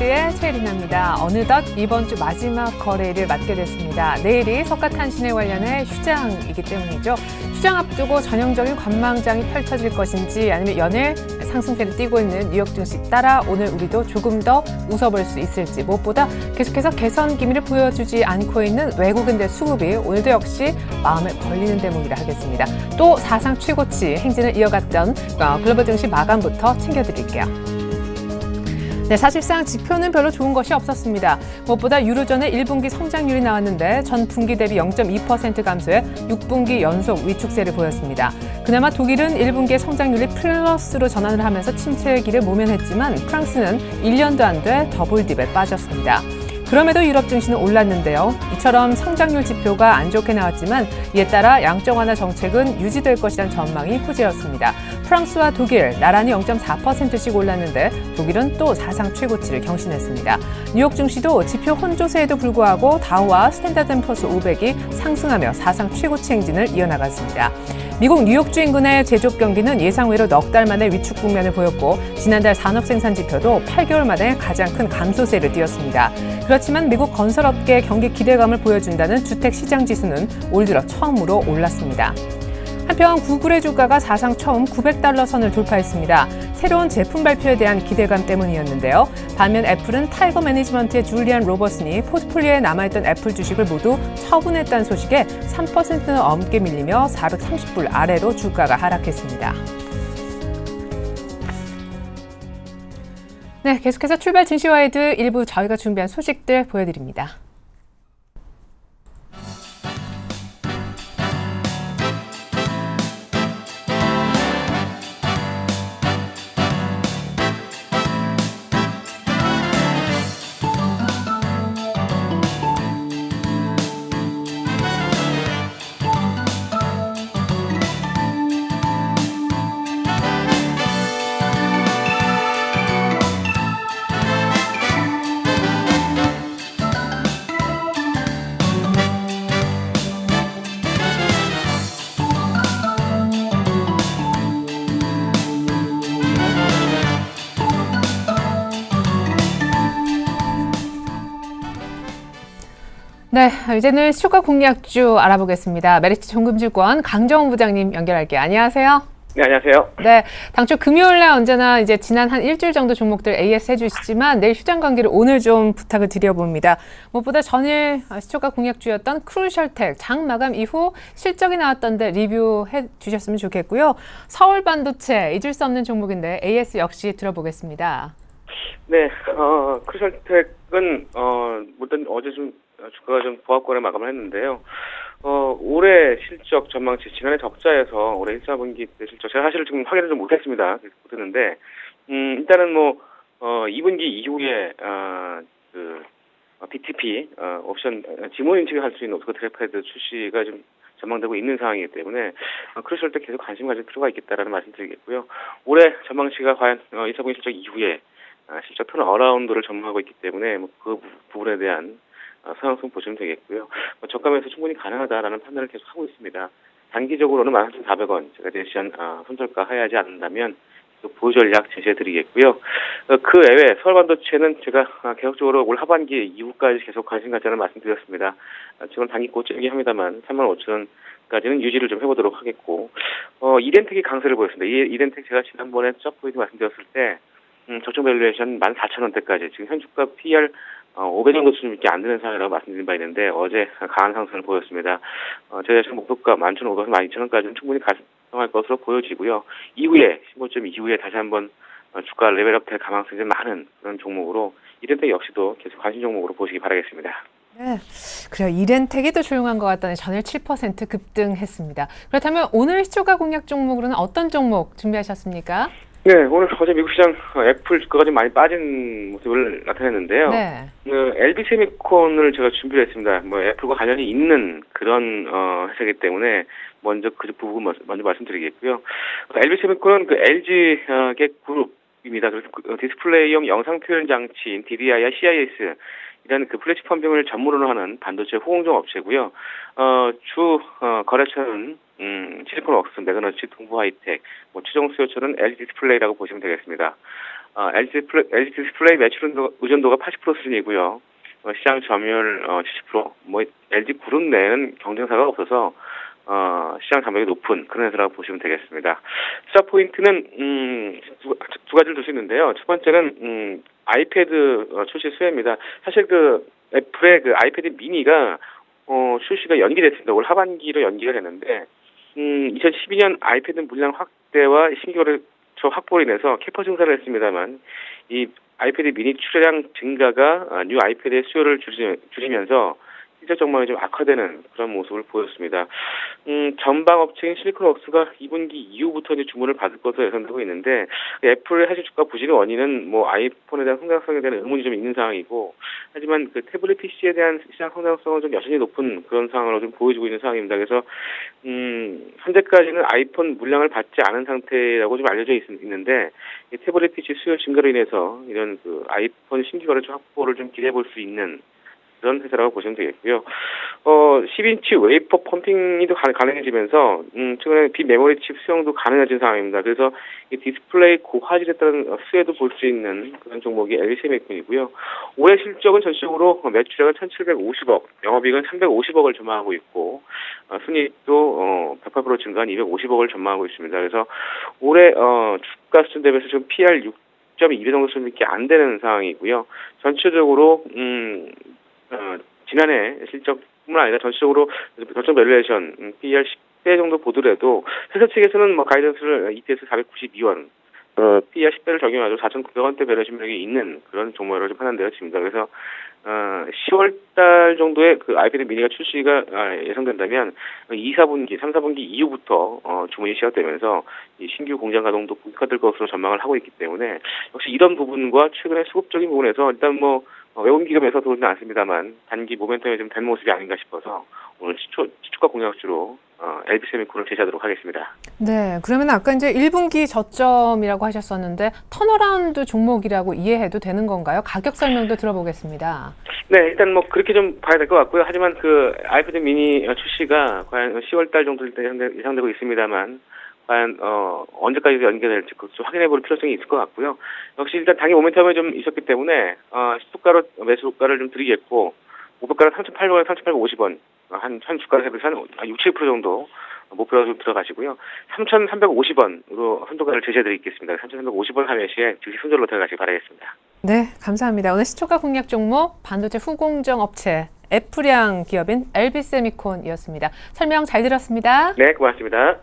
트레이드의 최혜린입니다. 어느덧 이번 주 마지막 거래일을 맞게 됐습니다. 내일이 석가탄신일 관련해 휴장이기 때문이죠. 휴장 앞두고 전형적인 관망장이 펼쳐질 것인지 아니면 연일 상승세를 띠고 있는 뉴욕 증시 따라 오늘 우리도 조금 더 웃어볼 수 있을지, 무엇보다 계속해서 개선 기미를 보여주지 않고 있는 외국인들 수급이 오늘도 역시 마음에 걸리는 대목이라 하겠습니다. 또 사상 최고치 행진을 이어갔던 글로벌 증시 마감부터 챙겨드릴게요. 네, 사실상 지표는 별로 좋은 것이 없었습니다. 무엇보다 유로존의 1분기 성장률이 나왔는데 전 분기 대비 0.2% 감소해 6분기 연속 위축세를 보였습니다. 그나마 독일은 1분기의 성장률이 플러스로 전환을 하면서 침체의 길을 모면했지만 프랑스는 1년도 안 돼 더블딥에 빠졌습니다. 그럼에도 유럽 증시는 올랐는데요. 이처럼 성장률 지표가 안 좋게 나왔지만 이에 따라 양적 완화 정책은 유지될 것이란 전망이 호재였습니다. 프랑스와 독일 나란히 0.4%씩 올랐는데 독일은 또 사상 최고치를 경신했습니다. 뉴욕 증시도 지표 혼조세에도 불구하고 다우와 스탠다드&푸어스 500이 상승하며 사상 최고치 행진을 이어나갔습니다. 미국 뉴욕주 인근의 제조업 경기는 예상외로 넉 달 만에 위축 국면을 보였고 지난달 산업 생산 지표도 8개월 만에 가장 큰 감소세를 띄었습니다. 그렇지만 미국 건설업계의 경기 기대감을 보여준다는 주택시장 지수는 올 들어 처음으로 올랐습니다. 한편 구글의 주가가 사상 처음 900달러 선을 돌파했습니다. 새로운 제품 발표에 대한 기대감 때문이었는데요. 반면 애플은 타이거 매니지먼트의 줄리안 로버슨이 포트폴리오에 남아있던 애플 주식을 모두 처분했다는 소식에 3%는 넘게 밀리며 430불 아래로 주가가 하락했습니다. 네, 계속해서 출발 증시와이드 일부 저희가 준비한 소식들 보여드립니다. 네, 이제는 시초가 공략주 알아보겠습니다. 메리츠 종금증권 강정원 부장님 연결할게요. 안녕하세요. 네, 안녕하세요. 네, 당초 금요일날 언제나 이제 지난 한 일주일 정도 종목들 AS 해주시지만 내일 휴장 관계를 오늘 좀 부탁을 드려봅니다. 무엇보다 전일 시초가 공략주였던 크루셜텍 장 마감 이후 실적이 나왔던데 리뷰해 주셨으면 좋겠고요. 서울반도체 잊을 수 없는 종목인데 AS 역시 들어보겠습니다. 네, 크루셜텍은 일단 어제 좀 주가가 좀 보합권에 마감을 했는데요. 올해 실적 전망치 지난해 적자에서 올해 1, 4분기 때 실적 제가 사실 지금 확인을 좀 못했습니다. 못했는데 일단은 2분기 이후에 BTP 옵션 지문 인식을 할 수 있는 오토 트랙패드 출시가 좀 전망되고 있는 상황이기 때문에 크루셜텍 계속 관심 가질 필요가 있겠다라는 말씀드리겠고요. 올해 전망치가 과연 1, 4분기 실적 이후에 실적 턴 어라운드를 전망하고 있기 때문에 그 부분에 대한 상승 보시면 되겠고요. 저가에서 충분히 가능하다라는 판단을 계속 하고 있습니다. 단기적으로는 11,400원 제가 제시한 손절가 하야하지 않는다면 보유 전략 제시해드리겠고요. 그 외에 서울반도체는 제가 계속적으로 올 하반기 이후까지 계속 관심 갖자는 말씀드렸습니다. 지금 단기 고점이긴 합니다만 35,000원까지는 유지를 좀 해보도록 하겠고, 이덴텍이 강세를 보였습니다. 이덴텍 제가 지난번에 적 포인트 말씀드렸을 때 적정 밸류에이션 14,000원대까지 지금 현주가 PER 5배 정도 수준밖에 안 되는 상황이라고 말씀드린 바 있는데 어제 강한 상승을 보였습니다. 저희가 지금 목표가 11,500원, 12,000원까지는 충분히 달성할 것으로 보여지고요. 이후에 15점 이후에 다시 한번 주가 레벨업 될 가능성이 많은 그런 종목으로 이덴텍 역시도 계속 관심 종목으로 보시기 바라겠습니다. 네, 그래요. 이덴텍이 또 조용한 것 같더니 전일 7% 급등했습니다. 그렇다면 오늘 시초가 공략 종목으로는 어떤 종목 준비하셨습니까? 네, 오늘 어제 미국 시장 애플 주가가 좀 많이 빠진 모습을 나타냈는데요. 네. LG세미콘을 제가 준비를 했습니다. 애플과 관련이 있는 그런 회사이기 때문에 먼저 그 부분 먼저 말씀드리겠고요. LG세미콘은 LG계 그룹입니다. 그래서 디스플레이용 영상 표현 장치인 DDI와 CIS 이라는 플래시폼 등을 전문으로 하는 반도체 호응종 업체고요. 주 거래처는 실리콘웍스, 매그너치, 동부하이텍, 최종 수요처는 LG 디스플레이라고 보시면 되겠습니다. LG 디스플레이 매출 의존도가 80% 수준이고요. 시장 점유율 70%. LG 그룹 내에는 경쟁사가 없어서 시장 점유율이 높은 그런 회사라고 보시면 되겠습니다. 투자 포인트는 두 가지를 둘 수 있는데요. 첫 번째는 아이패드 출시 수혜입니다. 사실 애플의 아이패드 미니가 출시가 연기됐습니다. 올 하반기로 연기가 됐는데 2012년 아이패드 물량 확대와 신규 거래처 확보로 인해서 캐파 증가를 했습니다만 이 아이패드 미니 출하량 증가가 뉴 아이패드의 수요를 줄이면서 실적 전망이 좀 악화되는 그런 모습을 보였습니다. 전방 업체인 실리콘웍스가 2분기 이후부터 이제 주문을 받을 것으로 예상되고 있는데 애플의 사실 주가 부진의 원인은 아이폰에 대한 성장성에 대한 의문이 좀 있는 상황이고 하지만 태블릿 PC에 대한 시장 성장성은 좀 여전히 높은 그런 상황으로 좀 보여지고 있는 상황입니다. 그래서 현재까지는 아이폰 물량을 받지 않은 상태라고 좀 알려져 있는데 이 태블릿 PC 수요 증가로 인해서 이런 아이폰 신규 거래처 확보를 좀 기대해 볼 수 있는 그런 회사라고 보시면 되겠고요. 10인치 웨이퍼 펌핑이 가능해지면서 최근에 비메모리 칩 수용도 가능해진 상황입니다. 그래서 이 디스플레이 고화질에 따른 수혜도 볼 수 있는 그런 종목이 LG세미콘이고요. 올해 실적은 전체적으로 매출액은 1,750억, 영업이익은 350억을 전망하고 있고 순이익도 108% 증가한 250억을 전망하고 있습니다. 그래서 올해 주가 수준 대비해서 지금 PR 6.2배 정도 수준밖에 안 되는 상황이고요. 전체적으로 지난해 실적뿐만 아니라 전체적으로 결정 밸류에이션 PER 10배 정도 보더라도 회사 측에서는 가이던스를 EPS 492원, PER 10배를 적용하죠. 4,900원대 밸류에이션 력이 있는 그런 종목으로 좀 판단되어집니다. 그래서 10월달 정도에 아이패드 미니가 출시가 예상된다면 2, 4분기, 3, 4분기 이후부터 주문이 시작되면서 이 신규 공장 가동도 본격화될 것으로 전망을 하고 있기 때문에 역시 이런 부분과 최근의 수급적인 부분에서 일단 외국 기업에서 들어오지는 않습니다만 단기 모멘텀이 좀 된 모습이 아닌가 싶어서 오늘 시초가 공략주로 LG세미콘을 제시하도록 하겠습니다. 네, 그러면 아까 이제 1분기 저점이라고 하셨었는데 턴어라운드 종목이라고 이해해도 되는 건가요? 가격 설명도 들어보겠습니다. 네, 일단 그렇게 좀 봐야 될 것 같고요. 하지만 아이패드 미니 출시가 과연 10월달 정도 예상되고 있습니다만 과연 언제까지 연계될지 좀 확인해 볼 필요성이 있을 것 같고요. 역시 일단 당일 모멘텀이 좀 있었기 때문에 시초가로 매수 효과를 좀 드리겠고 목표가는 3,800원, 3,850원 한 주가 대비해서 한 6, 7% 정도 목표로 좀 들어가시고요. 3,350원으로 한도가를 제시해 드리겠습니다. 3,350원 하면 시에 즉시 손절로 들어가시기 바라겠습니다. 네, 감사합니다. 오늘 시초가 공략 종목 반도체 후공정 업체 애플양 기업인 LG세미콘이었습니다. 설명 잘 들었습니다. 네, 고맙습니다.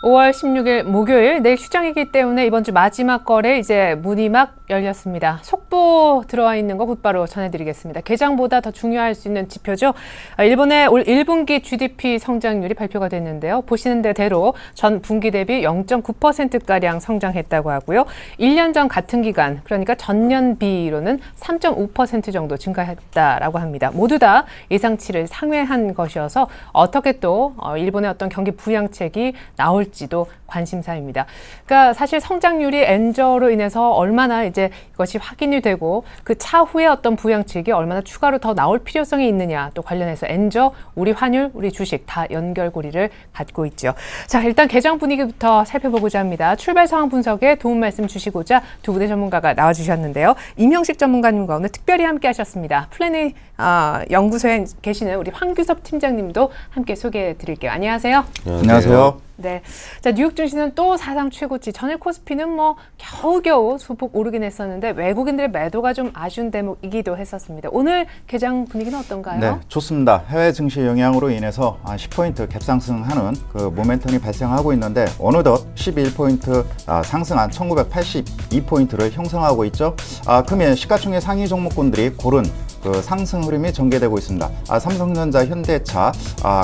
5월 16일 목요일 내일 휴장이기 때문에 이번 주 마지막 거래 이제 문이 막 열렸습니다. 속보 들어와 있는 거 곧바로 전해드리겠습니다. 개장보다 더 중요할 수 있는 지표죠. 일본의 올 1분기 GDP 성장률이 발표가 됐는데요. 보시는 대로 전 분기 대비 0.9%가량 성장했다고 하고요. 1년 전 같은 기간, 그러니까 전년비로는 3.5% 정도 증가했다라고 합니다. 모두 다 예상치를 상회한 것이어서 어떻게 또 일본의 어떤 경기 부양책이 나올지도 관심사입니다. 그러니까 사실 성장률이 엔저로 인해서 얼마나 이제 이것이 확인이 되고 그 차후에 어떤 부양책이 얼마나 추가로 더 나올 필요성이 있느냐, 또 관련해서 엔저, 우리 환율, 우리 주식 다 연결고리를 갖고 있죠. 자, 일단 개장 분위기부터 살펴보고자 합니다. 출발 상황 분석에 도움 말씀 주시고자 두 분의 전문가가 나와주셨는데요. 임형식 전문가님과 오늘 특별히 함께 하셨습니다. 플래닛 연구소에 계시는 우리 황규섭 팀장님도 함께 소개해 드릴게요. 안녕하세요. 안녕하세요. 네. 자, 뉴욕 증시는 또 사상 최고치, 전일 코스피는 겨우겨우 소폭 오르긴 했었는데 외국인들의 매도가 좀 아쉬운 대목이기도 했었습니다. 오늘 개장 분위기는 어떤가요? 네, 좋습니다. 해외 증시 영향으로 인해서 10포인트 갭상승하는 그 모멘텀이 발생하고 있는데 어느덧 11포인트 상승한 1982포인트를 형성하고 있죠. 금일 시가총액 상위 종목군들이 고른 그 상승 흐름이 전개되고 있습니다. 삼성전자, 현대차,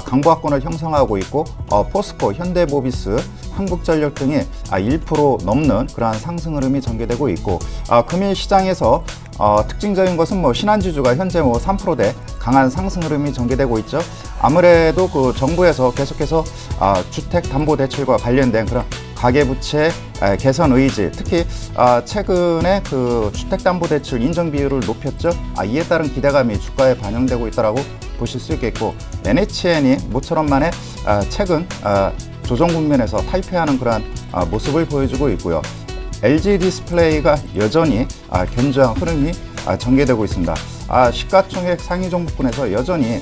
강보합권을 형성하고 있고 포스코, 현대모비스, 한국전력 등이 1% 넘는 그러한 상승 흐름이 전개되고 있고 금일 시장에서 특징적인 것은 신한지주가 현재 3%대 강한 상승 흐름이 전개되고 있죠. 아무래도 그 정부에서 계속해서 주택담보대출과 관련된 그런 가계부채 개선 의지, 특히 최근에 그 주택담보대출 인정 비율을 높였죠. 이에 따른 기대감이 주가에 반영되고 있다라고 보실 수 있겠고, NHN이 모처럼 만에 최근 조정 국면에서 탈피하는 그러한 모습을 보여주고 있고요. LG 디스플레이가 여전히 견조한 흐름이 전개되고 있습니다. 시가총액 상위 종목군에서 여전히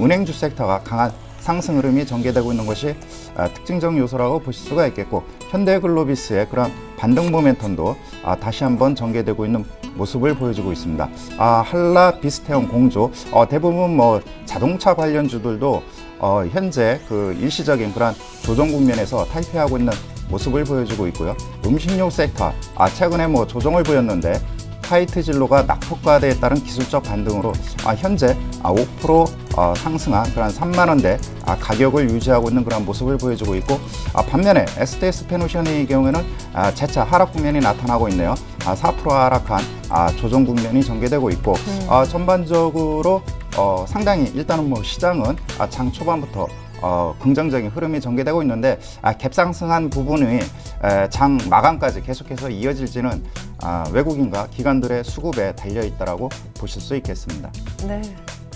은행주 섹터가 강한 상승 흐름이 전개되고 있는 것이 특징적 요소라고 보실 수가 있겠고, 현대글로비스의 그런 반등 모멘텀도 다시 한번 전개되고 있는 모습을 보여주고 있습니다. 한라, 비스테온, 공조, 대부분 뭐 자동차 관련주들도 현재 그 일시적인 그런 조정 국면에서 탈피하고 있는 모습을 보여주고 있고요. 음식료 섹터, 최근에 뭐 조정을 보였는데 화이트 진로가 낙폭과대에 따른 기술적 반등으로 현재 5% 상승한 그런 3만 원대 가격을 유지하고 있는 그런 모습을 보여주고 있고, 반면에 STS 페노션의 경우에는 재차 하락 국면이 나타나고 있네요. 4% 하락한 조정 국면이 전개되고 있고, 전반적으로 상당히 일단은 뭐 시장은 장 초반부터 긍정적인 흐름이 전개되고 있는데, 갭상승한 부분이 장 마감까지 계속해서 이어질지는 외국인과 기관들의 수급에 달려있다라고 보실 수 있겠습니다. 네.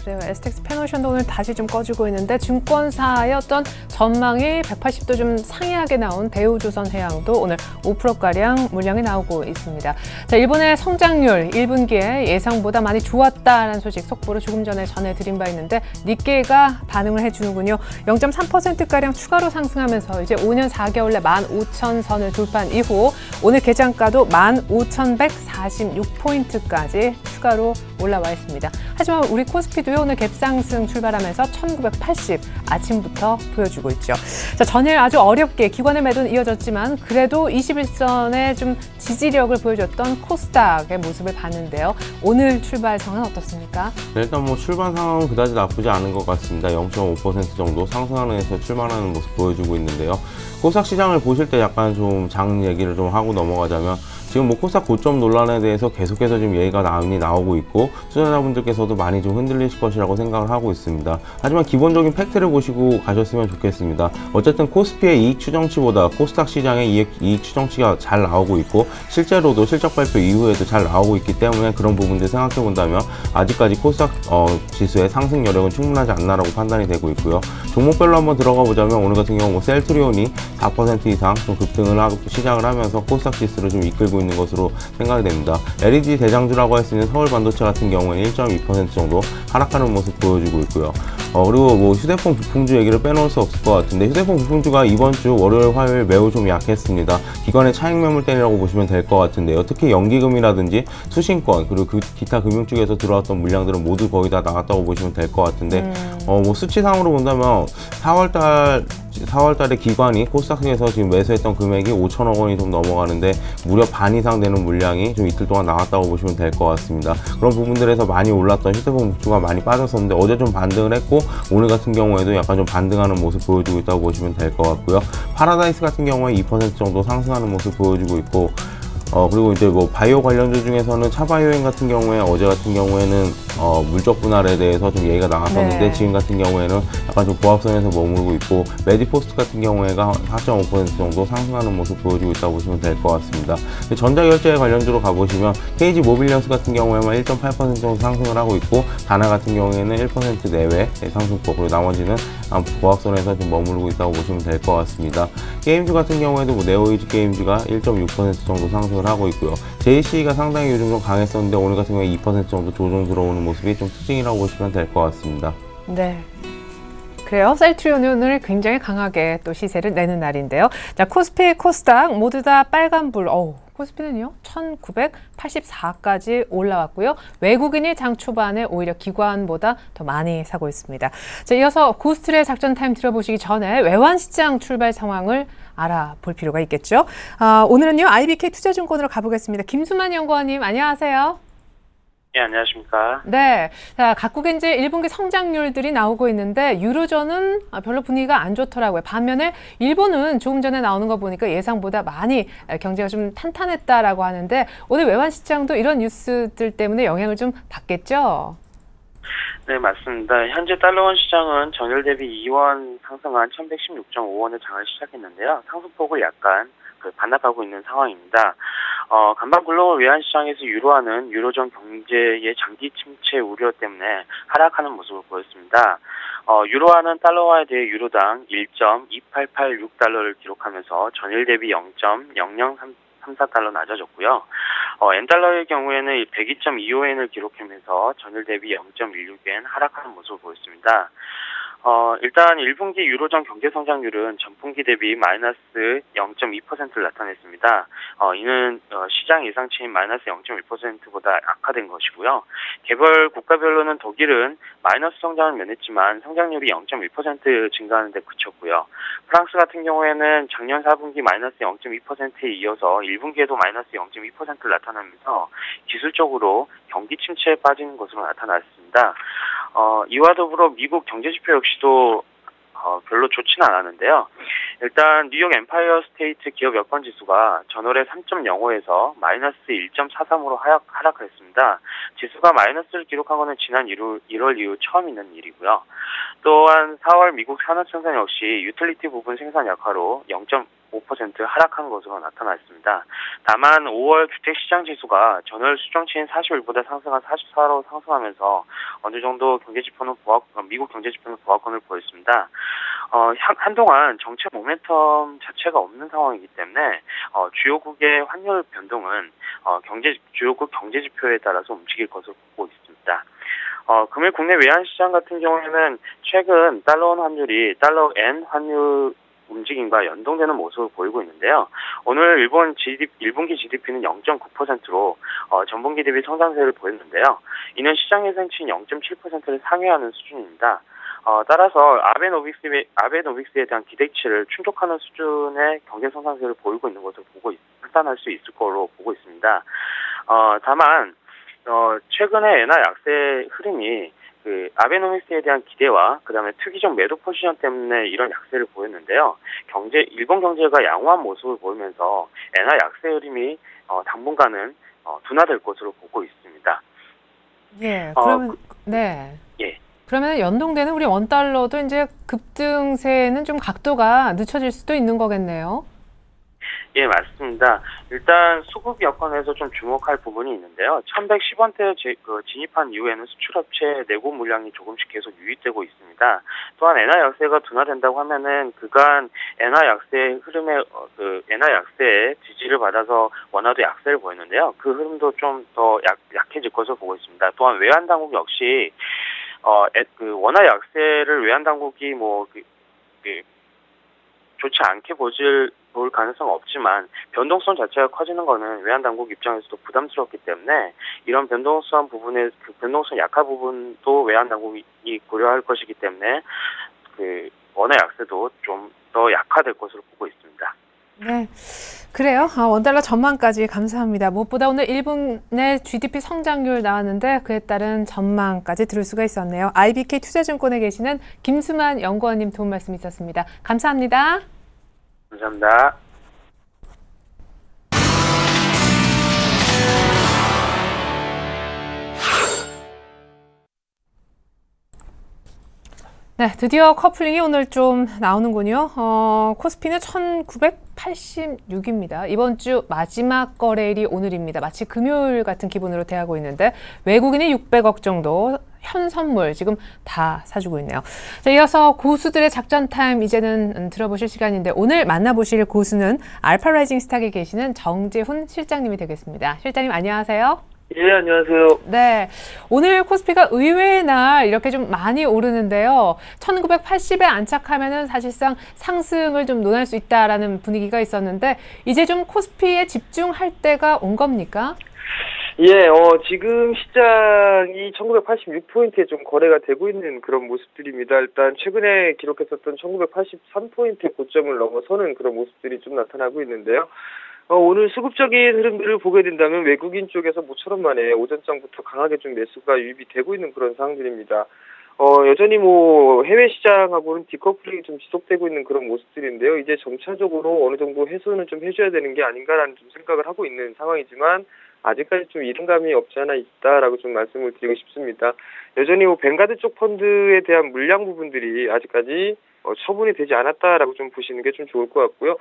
그래요. STX 페노션도 오늘 다시 좀 꺼지고 있는데, 증권사의 어떤 전망이 180도 좀 상이하게 나온 대우조선해양도 오늘 5%가량 물량이 나오고 있습니다. 자, 일본의 성장률 1분기에 예상보다 많이 좋았다는 소식 속보로 조금 전에 전해드린 바 있는데, 니케이가 반응을 해주는군요. 0.3%가량 추가로 상승하면서 이제 5년 4개월 내 15,000선을 돌파한 이후 오늘 개장가도 15,146포인트까지 추가로 올라와 있습니다. 하지만 우리 코스피도요, 오늘 갭상승 출발하면서 1980 아침부터 보여주고 있죠. 자, 전일 아주 어렵게 기관의 매도는 이어졌지만 그래도 21선의 좀 지지력을 보여줬던 코스닥의 모습을 봤는데요. 오늘 출발 상황은 어떻습니까? 네, 일단 뭐 출발 상황은 그다지 나쁘지 않은 것 같습니다. 0.5% 정도 상승하는 데서 출발하는 모습 보여주고 있는데요. 코스닥 시장을 보실 때 약간 좀 장 얘기를 좀 하고 넘어가자면, 지금 뭐 코스닥 고점 논란에 대해서 계속해서 지금 얘기가 많이 나오고 있고, 투자자분들께서도 많이 좀 흔들리실 것이라고 생각을 하고 있습니다. 하지만 기본적인 팩트를 보시고 가셨으면 좋겠습니다. 어쨌든 코스피의 이익 추정치보다 코스닥 시장의 이익 추정치가 잘 나오고 있고, 실제로도 실적 발표 이후에도 잘 나오고 있기 때문에 그런 부분들 생각해 본다면 아직까지 코스닥 지수의 상승 여력은 충분하지 않나라고 판단이 되고 있고요. 종목별로 한번 들어가 보자면, 오늘 같은 경우 뭐 셀트리온이 4% 이상 좀 급등을 하고 시작을 하면서 코스닥 지수를 좀 이끌고 있는 것으로 생각이 됩니다. LED 대장주라고 할 수 있는 서울 반도체 같은 경우에는 1.2% 정도 하락하는 모습 보여주고 있고요. 그리고 뭐 휴대폰 부품주 얘기를 빼놓을 수 없을 것 같은데, 휴대폰 부품주가 이번 주 월요일, 화요일 매우 좀 약했습니다. 기관의 차익 매물대라고 보시면 될 것 같은데요. 특히 연기금이라든지 수신권, 그리고 기타 금융 쪽에서 들어왔던 물량들은 모두 거의 다 나갔다고 보시면 될 것 같은데, 뭐 수치상으로 본다면 4월달에 기관이 코스닥에서 지금 매수했던 금액이 5천억 원이 좀 넘어가는데, 무려 반 이상 되는 물량이 좀 이틀 동안 나갔다고 보시면 될 것 같습니다. 그런 부분들에서 많이 올랐던 휴대폰 부품주가 많이 빠졌었는데 어제 좀 반등을 했고, 오늘 같은 경우에도 약간 좀 반등하는 모습 보여주고 있다고 보시면 될 것 같고요. 파라다이스 같은 경우에 2% 정도 상승하는 모습 보여주고 있고, 그리고 이제 뭐 바이오 관련주 중에서는 차바이오행 같은 경우에 어제 같은 경우에는 물적 분할에 대해서 좀 얘기가 나왔었는데, 네. 지금 같은 경우에는 약간 좀 보합선에서 머물고 있고, 메디포스트 같은 경우에가 4.5% 정도 상승하는 모습 보여주고 있다고 보시면 될 것 같습니다. 전자결제 관련주로 가보시면 KG 모빌리언스 같은 경우에만 1.8% 정도 상승을 하고 있고, 다나 같은 경우에는 1% 내외 상승폭, 그리고 나머지는 보합선에서 좀 머무르고 있다고 보시면 될 것 같습니다. 게임주 같은 경우에도 뭐 네오이즈 게임주가 1.6% 정도 상승을 하고 있고요. JC가 상당히 요즘 좀 강했었는데 오늘 같은 경우에 2% 정도 조정 들어오는 모습이 좀 특징이라고 보시면 될 것 같습니다. 네. 그래요. 셀트리온은 오늘 굉장히 강하게 또 시세를 내는 날인데요. 자, 코스피, 코스닥 모두 다 빨간불. 코스피는요, 1984까지 올라왔고요. 외국인이 장 초반에 오히려 기관보다 더 많이 사고 있습니다. 자, 이어서 고스트레 작전 타임 들어보시기 전에 외환시장 출발 상황을 알아볼 필요가 있겠죠. 오늘은요, IBK 투자증권으로 가보겠습니다. 김수만 연구원님, 안녕하세요. 네, 안녕하십니까. 네, 자, 각국의 이제 1분기 성장률들이 나오고 있는데 유로존은 별로 분위기가 안 좋더라고요. 반면에 일본은 조금 전에 나오는 거 보니까 예상보다 많이 경제가 좀 탄탄했다라고 하는데, 오늘 외환시장도 이런 뉴스들 때문에 영향을 좀 받겠죠? 네, 맞습니다. 현재 달러원 시장은 전일 대비 2원 상승한 1116.5원의 장을 시작했는데요. 상승폭을 약간 반납하고 있는 상황입니다. 간밤 글로벌 외환 시장에서 유로화는 유로존 경제의 장기 침체 우려 때문에 하락하는 모습을 보였습니다. 유로화는 달러화에 대해 유로당 1.2886달러를 기록하면서 전일 대비 0.0034달러 낮아졌고요. 엔달러의 경우에는 102.25엔을 기록하면서 전일 대비 0.16엔 하락하는 모습을 보였습니다. 일단 1분기 유로존 경제성장률은 전분기 대비 마이너스 0.2%를 나타냈습니다. 이는 시장 예상치인 마이너스 0.1%보다 악화된 것이고요. 개별 국가별로는 독일은 마이너스 성장을 면했지만 성장률이 0.1% 증가하는 데 그쳤고요. 프랑스 같은 경우에는 작년 4분기 마이너스 0.2%에 이어서 1분기에도 마이너스 0.2%를 나타내면서 기술적으로 경기 침체에 빠진 것으로 나타났습니다. 이와 더불어 미국 경제지표 역시도 별로 좋지는 않았는데요. 일단 뉴욕 엠파이어 스테이트 기업 여건 지수가 전월에 3.05에서 마이너스 1.43으로 하락을 했습니다. 지수가 마이너스를 기록한 것은 지난 1월 이후 처음 있는 일이고요. 또한 4월 미국 산업생산 역시 유틸리티 부분 생산 약화로 0.5% 하락한 것으로 나타났습니다. 다만 5월 주택시장 지수가 전월 수정치인 40일보다 상승한 44로 상승하면서 어느 정도 미국 경제지표는 보합권을 보였습니다. 한동안 정책 모멘텀 자체가 없는 상황이기 때문에 주요국의 환율 변동은 주요국 경제지표에 따라서 움직일 것으로 보고 있습니다. 금일 국내 외환시장 같은 경우에는 최근 달러원 환율이 달러엔 환율 움직임과 연동되는 모습을 보이고 있는데요. 오늘 일본 1분기 GDP는 0.9%로 전분기 대비 성장세를 보였는데요. 이는 시장 예상치인 0.7%를 상회하는 수준입니다. 따라서 아베노믹스에 대한 기대치를 충족하는 수준의 경제 성장세를 보이고 있는 것을 판단할 수 있을 거로 보고 있습니다. 다만 최근에 엔화 약세 흐름이 아베노믹스에 대한 기대와 그다음에 투기적 매도 포지션 때문에 이런 약세를 보였는데요. 일본 경제가 양호한 모습을 보이면서 엔화 약세 흐름이 당분간은 둔화될 것으로 보고 있습니다. 예, 그러면 네. 예. 그러면 연동되는 우리 원달러도 이제 급등세는 좀 각도가 늦춰질 수도 있는 거겠네요. 예, 맞습니다. 일단 수급 여건에서 좀 주목할 부분이 있는데요. 1110원대에 진입한 이후에는 수출업체 내고 물량이 조금씩 계속 유입되고 있습니다. 또한 엔화 약세가 둔화된다고 하면은 그간 엔화 약세 흐름에 엔화 약세에 지지를 받아서 원화도 약세를 보였는데요. 그 흐름도 좀 더 약해질 것으로 보고 있습니다. 또한 외환 당국 역시 원화 약세를 외환 당국이 좋지 않게 볼 가능성은 없지만 변동성 자체가 커지는 것은 외환 당국 입장에서도 부담스럽기 때문에 이런 변동성 약한 부분도 외환 당국이 고려할 것이기 때문에 원화 약세도 좀 더 약화될 것으로 보고 있습니다. 네, 그래요. 원달러 전망까지 감사합니다. 무엇보다 오늘 1분 내 GDP 성장률 나왔는데 그에 따른 전망까지 들을 수가 있었네요. IBK 투자증권에 계시는 김수만 연구원님 도움 말씀 있었습니다. 감사합니다. 감사합니다. 네, 드디어 커플링이 오늘 좀 나오는군요. 코스피는 1986입니다. 이번 주 마지막 거래일이 오늘입니다. 마치 금요일 같은 기분으로 대하고 있는데 외국인이 600억 정도 현선물 지금 다 사주고 있네요. 자, 이어서 고수들의 작전 타임 이제는 들어보실 시간인데 오늘 만나보실 고수는 알파라이징 스탁에 계시는 정재훈 실장님이 되겠습니다. 실장님 안녕하세요. 예, 안녕하세요. 네, 오늘 코스피가 의외의 날 이렇게 좀 많이 오르는데요. 1980에 안착하면은 사실상 상승을 좀 논할 수 있다라는 분위기가 있었는데 이제 좀 코스피에 집중할 때가 온 겁니까? 예, 지금 시장이 1986포인트에 좀 거래가 되고 있는 그런 모습들입니다. 일단 최근에 기록했었던 1983포인트 고점을 넘어서는 그런 모습들이 좀 나타나고 있는데요. 오늘 수급적인 흐름들을 보게 된다면 외국인 쪽에서 모처럼 만에 오전장부터 강하게 좀 매수가 유입이 되고 있는 그런 상황들입니다. 여전히 해외 시장하고는 디커플링이 좀 지속되고 있는 그런 모습들인데요. 이제 점차적으로 어느 정도 해소는 좀 해줘야 되는 게 아닌가라는 좀 생각을 하고 있는 상황이지만 아직까지 좀 이른감이 없지 않아 있다라고 좀 말씀을 드리고 싶습니다. 여전히 뱅가드 쪽 펀드에 대한 물량 부분들이 아직까지 처분이 되지 않았다라고 좀 보시는 게 좀 좋을 것 같고요.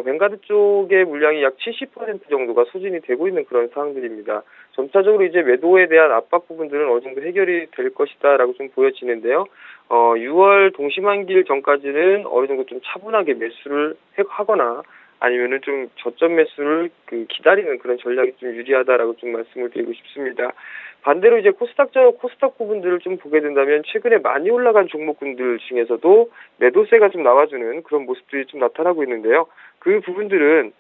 뱅가드 쪽의 물량이 약 70% 정도가 소진이 되고 있는 그런 상황들입니다. 점차적으로 이제 매도에 대한 압박 부분들은 어느 정도 해결이 될 것이다라고 좀 보여지는데요. 6월 동시만기일 전까지는 어느 정도 좀 차분하게 매수를 하거나 아니면은 좀 저점 매수를 기다리는 그런 전략이 좀 유리하다라고 좀 말씀을 드리고 싶습니다. 반대로 이제 코스닥 부분들을 좀 보게 된다면 최근에 많이 올라간 종목군들 중에서도 매도세가 좀 나와주는 그런 모습들이 좀 나타나고 있는데요. 그 부분들은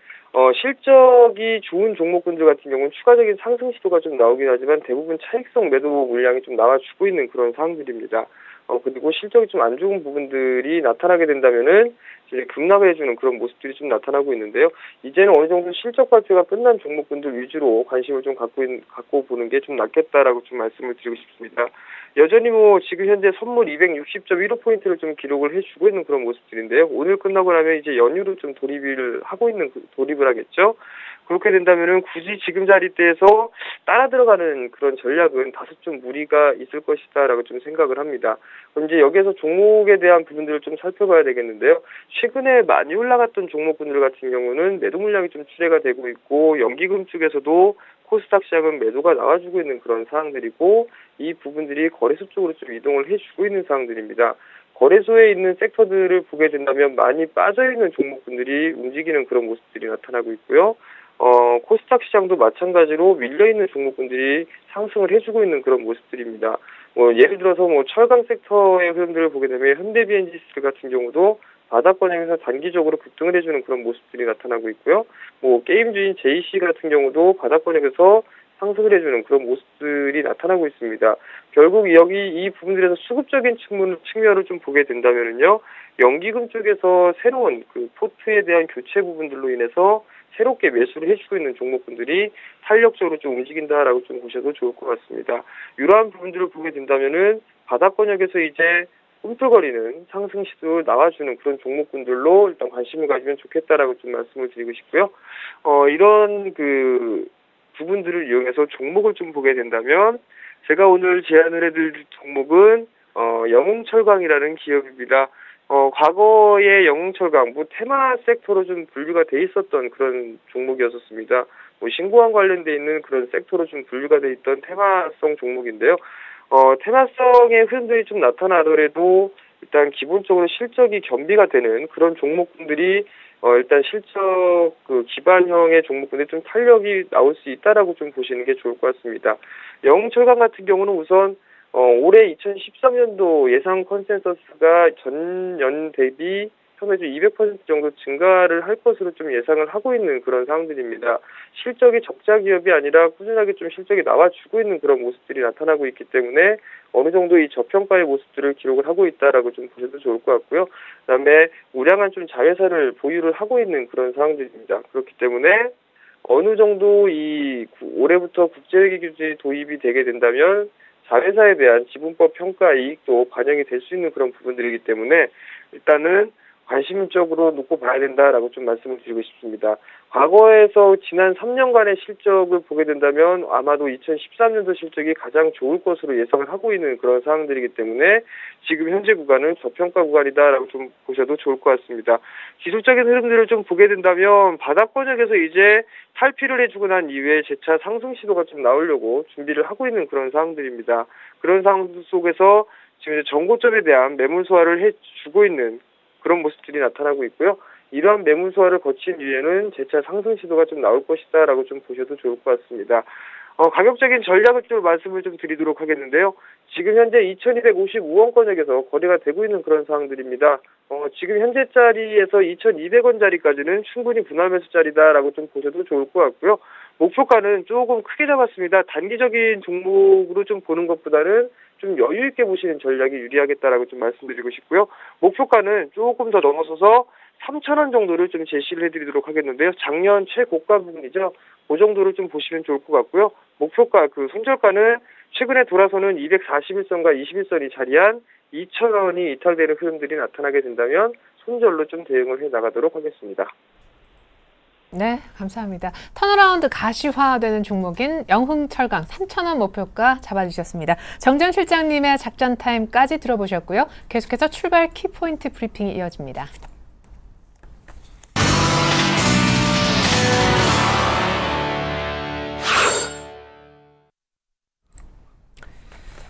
실적이 좋은 종목군들 같은 경우는 추가적인 상승 시도가 좀 나오긴 하지만 대부분 차익성 매도 물량이 좀 나와주고 있는 그런 상황들입니다. 그리고 실적이 좀 안 좋은 부분들이 나타나게 된다면은 이제 급락을 해주는 그런 모습들이 좀 나타나고 있는데요. 이제는 어느 정도 실적 발표가 끝난 종목군들 위주로 관심을 좀 갖고 보는 게 좀 낫겠다라고 좀 말씀을 드리고 싶습니다. 여전히 지금 현재 선물 260.15포인트를 좀 기록을 해주고 있는 그런 모습들인데요. 오늘 끝나고 나면 이제 연휴로 좀 돌입을 하겠죠. 그렇게 된다면은 굳이 지금 자리대에서 따라 들어가는 그런 전략은 다소 좀 무리가 있을 것이다라고 좀 생각을 합니다. 그럼 이제 여기에서 종목에 대한 부분들을 좀 살펴봐야 되겠는데요. 최근에 많이 올라갔던 종목군들 같은 경우는 매도 물량이 좀 출회가 되고 있고 연기금 쪽에서도 코스닥 시장은 매도가 나와주고 있는 그런 상황들이고 이 부분들이 거래소 쪽으로 좀 이동을 해주고 있는 상황들입니다. 거래소에 있는 섹터들을 보게 된다면 많이 빠져있는 종목군들이 움직이는 그런 모습들이 나타나고 있고요. 코스닥 시장도 마찬가지로 밀려있는 종목군들이 상승을 해주고 있는 그런 모습들입니다. 예를 들어서 철강 섹터의 흐름들을 보게 되면 현대비엔지스 같은 경우도 바닥권역에서 단기적으로 급등을 해주는 그런 모습들이 나타나고 있고요. 게임주인 JC 같은 경우도 바닥권역에서 상승을 해주는 그런 모습들이 나타나고 있습니다. 결국 여기 이 부분들에서 수급적인 측면을 좀 보게 된다면요, 연기금 쪽에서 새로운 포트에 대한 교체 부분들로 인해서 새롭게 매수를 해주고 있는 종목군들이 탄력적으로 좀 움직인다라고 좀 보셔도 좋을 것 같습니다. 이러한 부분들을 보게 된다면은 바닥권역에서 이제 꿈틀거리는 상승 시도 나와주는 그런 종목군들로 일단 관심을 가지면 좋겠다라고 좀 말씀을 드리고 싶고요. 이런 부분들을 이용해서 종목을 좀 보게 된다면 제가 오늘 제안을 해드릴 종목은 영웅철강이라는 기업입니다. 과거에 영웅철강 테마 섹터로 좀 분류가 돼 있었던 그런 종목이었습니다. 신고와 관련돼 있는 그런 섹터로 좀 분류가 돼 있던 테마성 종목인데요. 테마성의 흐름들이 좀 나타나더라도 일단 기본적으로 실적이 겸비가 되는 그런 종목군들이 일단 실적 기반형의 종목군들이 좀 탄력이 나올 수 있다라고 좀 보시는 게 좋을 것 같습니다. 영웅철강 같은 경우는 우선 올해 2013년도 예상 컨센서스가 전년 대비 평균 200% 정도 증가를 할 것으로 좀 예상을 하고 있는 그런 상황들입니다. 실적이 적자 기업이 아니라 꾸준하게 좀 실적이 나와주고 있는 그런 모습들이 나타나고 있기 때문에 어느 정도 이 저평가의 모습들을 기록을 하고 있다라고 좀 보셔도 좋을 것 같고요. 그다음에 우량한 좀 자회사를 보유를 하고 있는 그런 상황들입니다. 그렇기 때문에 어느 정도 이 올해부터 국제회계 규제 도입이 되게 된다면 자회사에 대한 지분법 평가 이익도 반영이 될 수 있는 그런 부분들이기 때문에 일단은 관심적으로 놓고 봐야 된다라고 좀 말씀을 드리고 싶습니다. 과거에서 지난 3년간의 실적을 보게 된다면 아마도 2013년도 실적이 가장 좋을 것으로 예상을 하고 있는 그런 상황들이기 때문에 지금 현재 구간은 저평가 구간이다라고 좀 보셔도 좋을 것 같습니다. 기술적인 흐름들을 좀 보게 된다면 바닥권역에서 이제 탈피를 해주고 난 이후에 재차 상승 시도가 좀 나오려고 준비를 하고 있는 그런 상황들입니다. 그런 상황 속에서 지금 이제 전고점에 대한 매물 소화를 해주고 있는 그런 모습들이 나타나고 있고요. 이러한 매물 소화를 거친 뒤에는 재차 상승 시도가 좀 나올 것이다라고 좀 보셔도 좋을 것 같습니다. 가격적인 전략을 좀 말씀을 좀 드리도록 하겠는데요. 지금 현재 2255원권역에서 거래가 되고 있는 그런 상황들입니다. 지금 현재 자리에서 2200원짜리까지는 충분히 분할 매수 자리다라고 좀 보셔도 좋을 것 같고요. 목표가는 조금 크게 잡았습니다. 단기적인 종목으로 좀 보는 것보다는 좀 여유 있게 보시는 전략이 유리하겠다라고 좀 말씀드리고 싶고요. 목표가는 조금 더 넘어서서 3,000원 정도를 좀 제시를 해드리도록 하겠는데요. 작년 최고가 부분이죠. 그 정도를 좀 보시면 좋을 것 같고요. 목표가 손절가는 최근에 돌아서는 241선과 21선이 자리한 2,000원이 이탈되는 흐름들이 나타나게 된다면 손절로 좀 대응을 해 나가도록 하겠습니다. 네, 감사합니다. 턴어라운드 가시화되는 종목인 영흥철강 3,000원 목표가 잡아주셨습니다. 정전 실장님의 작전 타임까지 들어보셨고요. 계속해서 출발 키포인트 브리핑이 이어집니다.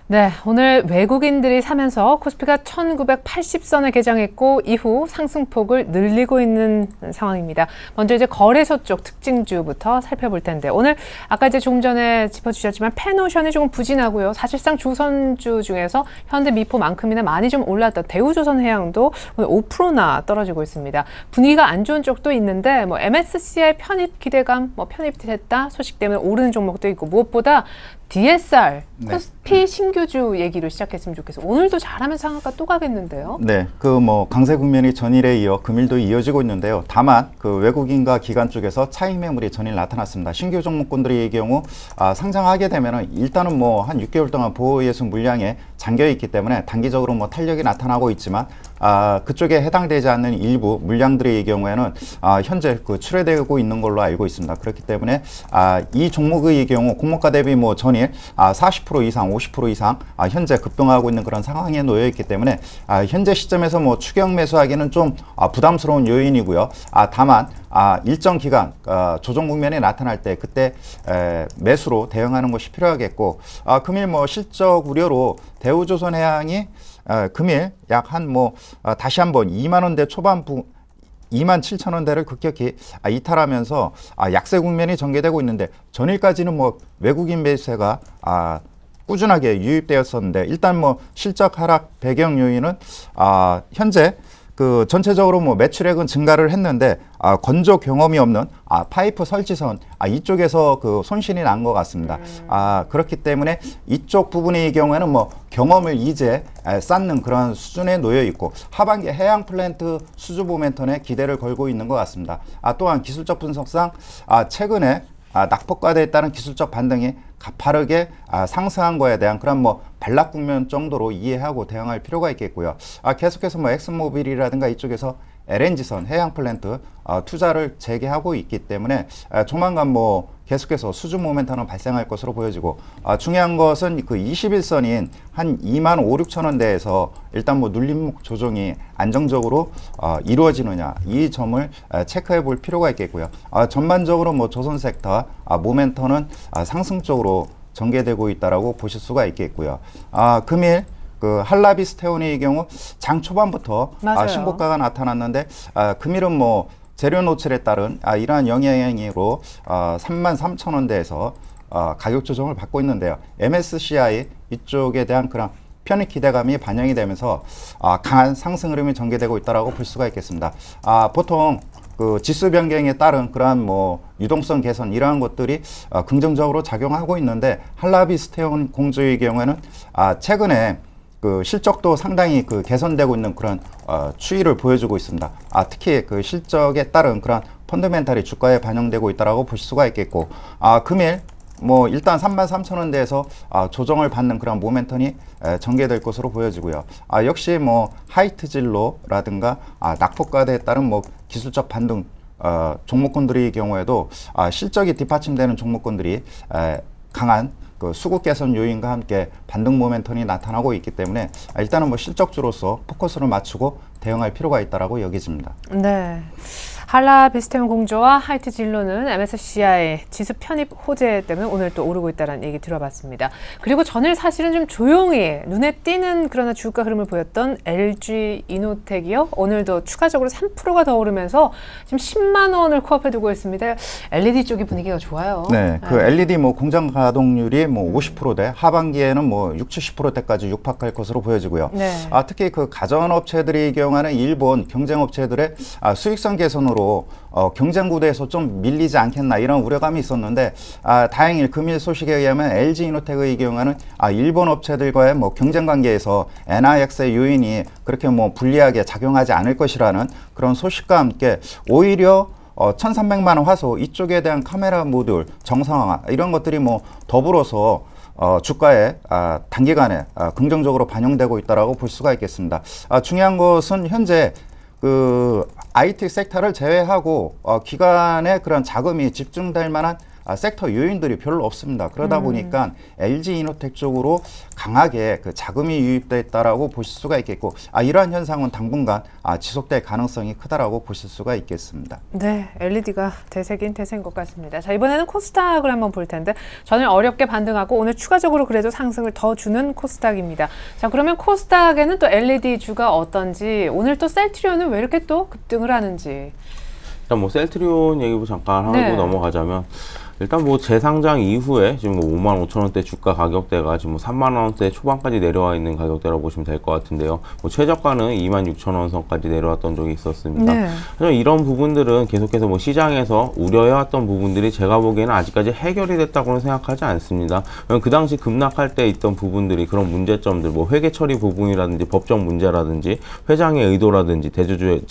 네, 오늘 외국인들이 사면서 코스피가 1980선을 개장했고 이후 상승폭을 늘리고 있는 상황입니다. 먼저 이제 거래소 쪽 특징주부터 살펴볼 텐데 오늘 아까 이제 조금 전에 짚어주셨지만 펜오션이 조금 부진하고요. 사실상 조선주 중에서 현대미포만큼이나 많이 좀 올랐던 대우조선해양도 오늘 5%나 떨어지고 있습니다. 분위기가 안 좋은 쪽도 있는데 뭐 MSCI 편입 기대감, 뭐 편입됐다 소식 때문에 오르는 종목도 있고 무엇보다 DSR, 코스피 신규주 얘기로 시작했으면 좋겠어요. 오늘도 잘하면 상한가 또 가겠는데요. 네, 그 뭐 강세 국면이 전일에 이어 금일도 이어지고 있는데요. 다만 그 외국인과 기관 쪽에서 차익 매물이 전일 나타났습니다. 신규 종목군들의 경우 상장하게 되면은 일단은 뭐 한 6개월 동안 보호 예수 물량에 잠겨 있기 때문에 단기적으로 뭐 탄력이 나타나고 있지만 그쪽에 해당되지 않는 일부 물량들의 경우에는 현재 그 출회되고 있는 걸로 알고 있습니다. 그렇기 때문에 이 종목의 경우 공모가 대비 뭐 전일 40% 이상, 50% 이상 현재 급등하고 있는 그런 상황에 놓여 있기 때문에 현재 시점에서 뭐 추격 매수하기는 좀 부담스러운 요인이고요. 다만 일정 기간 조정 국면이 나타날 때 그때 매수로 대응하는 것이 필요하겠고 금일 뭐 실적 우려로 대우조선해양이 금일 약 한 뭐 다시 한번 2만 원대 초반부 27,000원대를 급격히 이탈하면서 약세 국면이 전개되고 있는데 전일까지는 뭐 외국인 매수세가 꾸준하게 유입되었었는데 일단 뭐 실적 하락 배경 요인은 현재 그 전체적으로 뭐 매출액은 증가를 했는데 건조 경험이 없는 파이프 설치선 이쪽에서 그 손실이 난 것 같습니다. 그렇기 때문에 이쪽 부분의 경우에는 뭐 경험을 이제 쌓는 그런 수준에 놓여 있고 하반기 해양 플랜트 수주 모멘텀에 기대를 걸고 있는 것 같습니다. 또한 기술적 분석상 최근에 낙폭과대에 따른 기술적 반등이 가파르게 상승한 거에 대한 그런 뭐 반락 국면 정도로 이해하고 대응할 필요가 있겠고요. 계속해서 뭐 엑슨모빌이라든가 이쪽에서 LNG선 해양 플랜트 투자를 재개하고 있기 때문에 조만간 뭐 계속해서 수주 모멘텀은 발생할 것으로 보여지고 중요한 것은 그 21선인 한 2만 5, 6천원대에서 일단 뭐 눌림목 조정이 안정적으로 이루어지느냐 이 점을 체크해 볼 필요가 있겠고요. 전반적으로 뭐 조선 섹터 모멘텀은 상승적으로 전개되고 있다라고 보실 수가 있겠고요. 금일 그 한라비스테온의 경우 장 초반부터 신고가가 나타났는데 금일은 뭐 재료 노출에 따른 이러한 영향으로 33,000원대에서 가격 조정을 받고 있는데요. MSCI 이쪽에 대한 그런 편입 기대감이 반영이 되면서 강한 상승 흐름이 전개되고 있다라고 볼 수가 있겠습니다. 보통 그 지수 변경에 따른 그러한 뭐 유동성 개선 이러한 것들이 긍정적으로 작용하고 있는데 한라비스테온 공주의 경우에는 최근에 그 실적도 상당히 그 개선되고 있는 그런 추이를 보여주고 있습니다. 특히 그 실적에 따른 그런 펀더멘탈이 주가에 반영되고 있다라고 볼 수가 있겠고 금일 뭐 일단 33,000원대에서 조정을 받는 그런 모멘텀이 전개될 것으로 보여지고요. 역시 뭐 하이트 진로라든가 낙폭과대에 따른 뭐 기술적 반등 종목군들의 경우에도 실적이 뒷받침되는 종목군들이 강한 그 수급 개선 요인과 함께 반등 모멘텀이 나타나고 있기 때문에 일단은 뭐 실적주로서 포커스를 맞추고 대응할 필요가 있다라고 여겨집니다. 네. 한라비스테온 공조와 하이트 진로는 MSCI 지수 편입 호재 때문에 오늘 또 오르고 있다는 얘기 들어봤습니다. 그리고 전일 사실은 좀 조용히 눈에 띄는 그러나 주가 흐름을 보였던 LG 이노텍이요. 오늘도 추가적으로 3%가 더 오르면서 지금 10만 원을 코앞에 두고 있습니다. LED 쪽이 분위기가 좋아요. 네, 그 LED 뭐 공장 가동률이 뭐 50%대, 하반기에는 뭐 60, 70%대까지 육박할 것으로 보여지고요. 네. 특히 그 가전업체들의 경우에는 일본 경쟁업체들의 수익성 개선으로 경쟁 구도에서 좀 밀리지 않겠나 이런 우려감이 있었는데 다행히 금일 소식에 의하면 LG 이노텍의 경우에는 일본 업체들과의 뭐 경쟁 관계에서 NIX의 요인이 그렇게 뭐 불리하게 작용하지 않을 것이라는 그런 소식과 함께 오히려 1,300만 원 화소 이쪽에 대한 카메라 모듈 정상화 이런 것들이 뭐 더불어서 주가에 단기간에 긍정적으로 반영되고 있다라고 볼 수가 있겠습니다. 중요한 것은 현재 그 IT 섹터를 제외하고 기관의 그런 자금이 집중될 만한 섹터 요인들이 별로 없습니다. 그러다 보니까 LG 이노텍 쪽으로 강하게 그 자금이 유입돼 있다라고 보실 수가 있겠고, 이러한 현상은 당분간 지속될 가능성이 크다라고 보실 수가 있겠습니다. 네, LED가 대세긴 대세인 것 같습니다. 자, 이번에는 코스닥을 한번 볼 텐데, 전일 어렵게 반등하고 오늘 추가적으로 그래도 상승을 더 주는 코스닥입니다. 자, 그러면 코스닥에는 또 LED 주가 어떤지, 오늘 또 셀트리온은 왜 이렇게 또 급등을 하는지. 일단 뭐 셀트리온 얘기부 잠깐 하고 넘어가자면, 일단 뭐 재상장 이후에 지금 뭐 55,000원대 주가 가격대가 지금 뭐 30,000원대 초반까지 내려와 있는 가격대라고 보시면 될 것 같은데요. 뭐 최저가는 26,000원 선까지 내려왔던 적이 있었습니다. 하지만 이런 부분들은 계속해서 뭐 시장에서 우려해왔던 부분들이 제가 보기에는 아직까지 해결이 됐다고는 생각하지 않습니다. 그 당시 급락할 때 있던 부분들이 그런 문제점들, 뭐 회계 처리 부분이라든지 법적 문제라든지 회장의 의도라든지 대주주의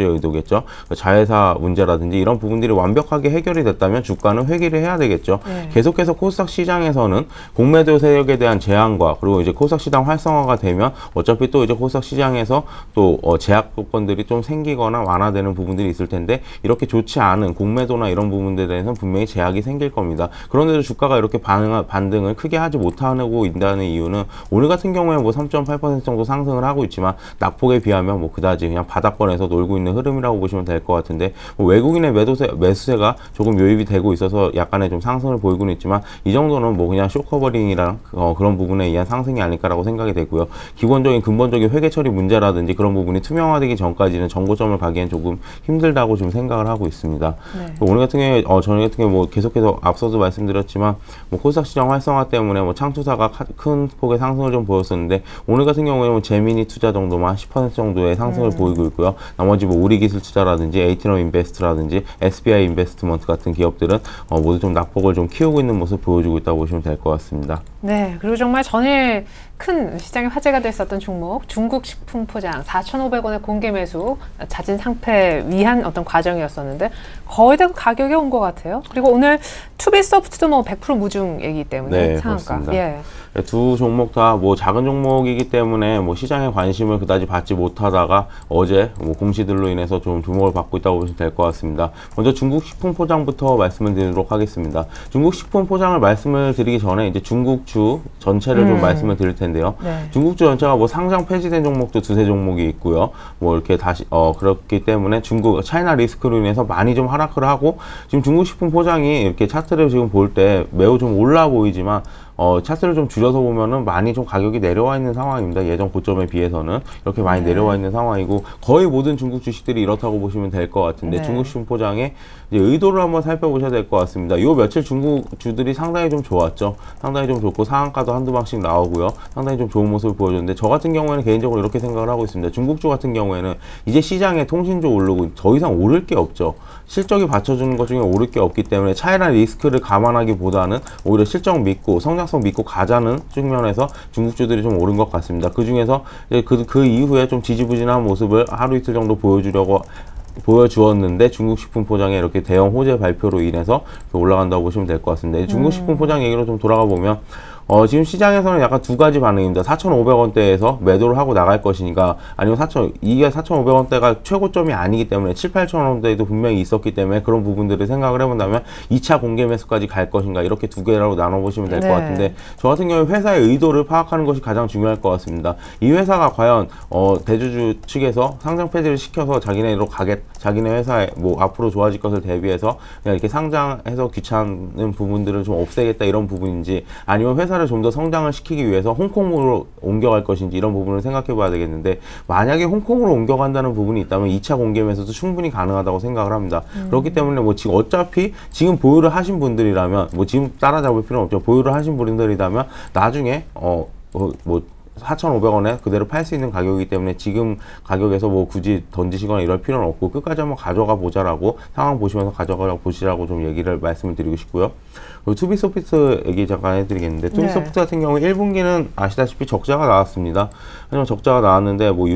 의도겠죠. 자회사 문제라든지 이런 부분들이 완벽하게 해결이 됐다면 주가는 회기를 해야 되겠죠. 계속해서 코스닥 시장에서는 공매도 세력에 대한 제한과 그리고 이제 코스닥 시장 활성화가 되면 어차피 또 이제 코스닥 시장에서 또 제약 조건들이 좀 생기거나 완화되는 부분들이 있을 텐데, 이렇게 좋지 않은 공매도나 이런 부분들에 대해서는 분명히 제약이 생길 겁니다. 그런데도 주가가 이렇게 반등을 크게 하지 못하고 있다는 이유는 오늘 같은 경우에 뭐 3.8% 정도 상승을 하고 있지만 낙폭에 비하면 뭐 그다지 그냥 바닥권에서 놀고 있는 흐름이라고 보시면 될 것 같은데, 뭐 외국인의 매수세가 조금 유입이 되고 있어서 약간의 좀 상승을 보이고는 있지만, 이 정도는 뭐 그냥 쇼커버링이랑 그런 부분에 의한 상승이 아닐까라고 생각이 되고요. 기본적인 근본적인 회계 처리 문제라든지 그런 부분이 투명화되기 전까지는 정고점을 가기엔 조금 힘들다고 좀 생각을 하고 있습니다. 오늘 같은 경우에 저희 같은 경우에 뭐 계속해서 앞서도 말씀드렸지만 뭐 코스닥 시장 활성화 때문에 뭐 창투사가 큰 폭의 상승을 좀 보였었는데, 오늘 같은 경우에는 뭐 제미니 투자 정도만 10% 정도의 상승을 보이고 있고요. 나머지 뭐 우리기술 투자라든지 에이티넘 인베스트라든지 SBI 인베스트먼트 같은 기업들은 모두 좀 낙폭을 좀 키우고 있는 모습 보여주고 있다고 보시면 될 것 같습니다. 네, 그리고 정말 전일 큰 시장에 화제가 됐었던 종목, 중국 식품 포장 4,500원의 공개 매수, 자진 상패 위한 어떤 과정이었었는데 거의 다 가격이 온 것 같아요. 그리고 오늘 투비소프트도 뭐 100% 무중이기 때문에 상한가. 두 종목 다 뭐 작은 종목이기 때문에 뭐 시장의 관심을 그다지 받지 못하다가 어제 뭐 공시들로 인해서 좀 주목을 받고 있다고 보시면 될 것 같습니다. 먼저 중국 식품 포장부터 말씀을 드리도록 하겠습니다. 중국 식품 포장을 말씀을 드리기 전에 이제 중국주 전체를 좀 말씀을 드릴 텐데요. 중국주 전체가 뭐 상장 폐지된 종목도 두세 종목이 있고요. 뭐 이렇게 다시 그렇기 때문에 중국 차이나 리스크로 인해서 많이 좀 하락을 하고, 지금 중국 식품 포장이 이렇게 차트를 지금 볼 때 매우 좀 올라 보이지만 차트를 좀 줄여서 보면은 많이 좀 가격이 내려와 있는 상황입니다. 예전 고점에 비해서는 이렇게 많이 내려와 있는 상황이고, 거의 모든 중국 주식들이 이렇다고 보시면 될 것 같은데, 중국 식품 포장의 이제 의도를 한번 살펴보셔야 될 것 같습니다. 요 며칠 중국 주들이 상당히 좀 좋았죠. 상당히 좀 좋고 상한가도 한두 방씩 나오고요. 상당히 좀 좋은 모습을 보여줬는데, 저 같은 경우에는 개인적으로 이렇게 생각을 하고 있습니다. 중국주 같은 경우에는 이제 시장에 통신주 오르고 더 이상 오를 게 없죠. 실적이 받쳐주는 것 중에 오를 게 없기 때문에 차이나 리스크를 감안하기보다는 오히려 실적 믿고 성장성 믿고 가자는 측면에서 중국주들이 좀 오른 것 같습니다. 그 중에서 이제 그 이후에 좀 지지부진한 모습을 하루 이틀 정도 보여주었는데, 중국 식품 포장에 이렇게 대형 호재 발표로 인해서 올라간다고 보시면 될 것 같습니다. 중국 식품 포장 얘기로 좀 돌아가 보면, 지금 시장에서는 약간 두 가지 반응입니다. 4,500원대에서 매도를 하고 나갈 것이니까, 아니면 이게 4,500원대가 최고점이 아니기 때문에 7,8,000원대도 분명히 있었기 때문에 그런 부분들을 생각을 해본다면 2차 공개 매수까지 갈 것인가, 이렇게 두 개로 나눠보시면 될 것 같은데, 저 같은 경우에 회사의 의도를 파악하는 것이 가장 중요할 것 같습니다. 이 회사가 과연 대주주 측에서 상장 폐지를 시켜서 자기네 회사에 뭐 앞으로 좋아질 것을 대비해서 그냥 이렇게 상장해서 귀찮은 부분들을 좀 없애겠다, 이런 부분인지, 아니면 회사를 좀 더 성장을 시키기 위해서 홍콩으로 옮겨갈 것인지, 이런 부분을 생각해 봐야 되겠는데, 만약에 홍콩으로 옮겨간다는 부분이 있다면 2차 공개 매수도 충분히 가능하다고 생각을 합니다. 그렇기 때문에 뭐 지금 어차피 지금 보유를 하신 분들이라면 뭐 지금 따라잡을 필요는 없죠. 보유를 하신 분들이라면 나중에 뭐 4,500원에 그대로 팔 수 있는 가격이기 때문에 지금 가격에서 뭐 굳이 던지시거나 이럴 필요는 없고, 끝까지 한번 가져가 보자라고, 상황 보시면서 가져가 보시라고 좀 얘기를 말씀을 드리고 싶고요. 그리고 투비소프트 얘기 잠깐 해드리겠는데, 투비소프트 같은 경우 1분기는 아시다시피 적자가 나왔습니다. 하지만 적자가 나왔는데 뭐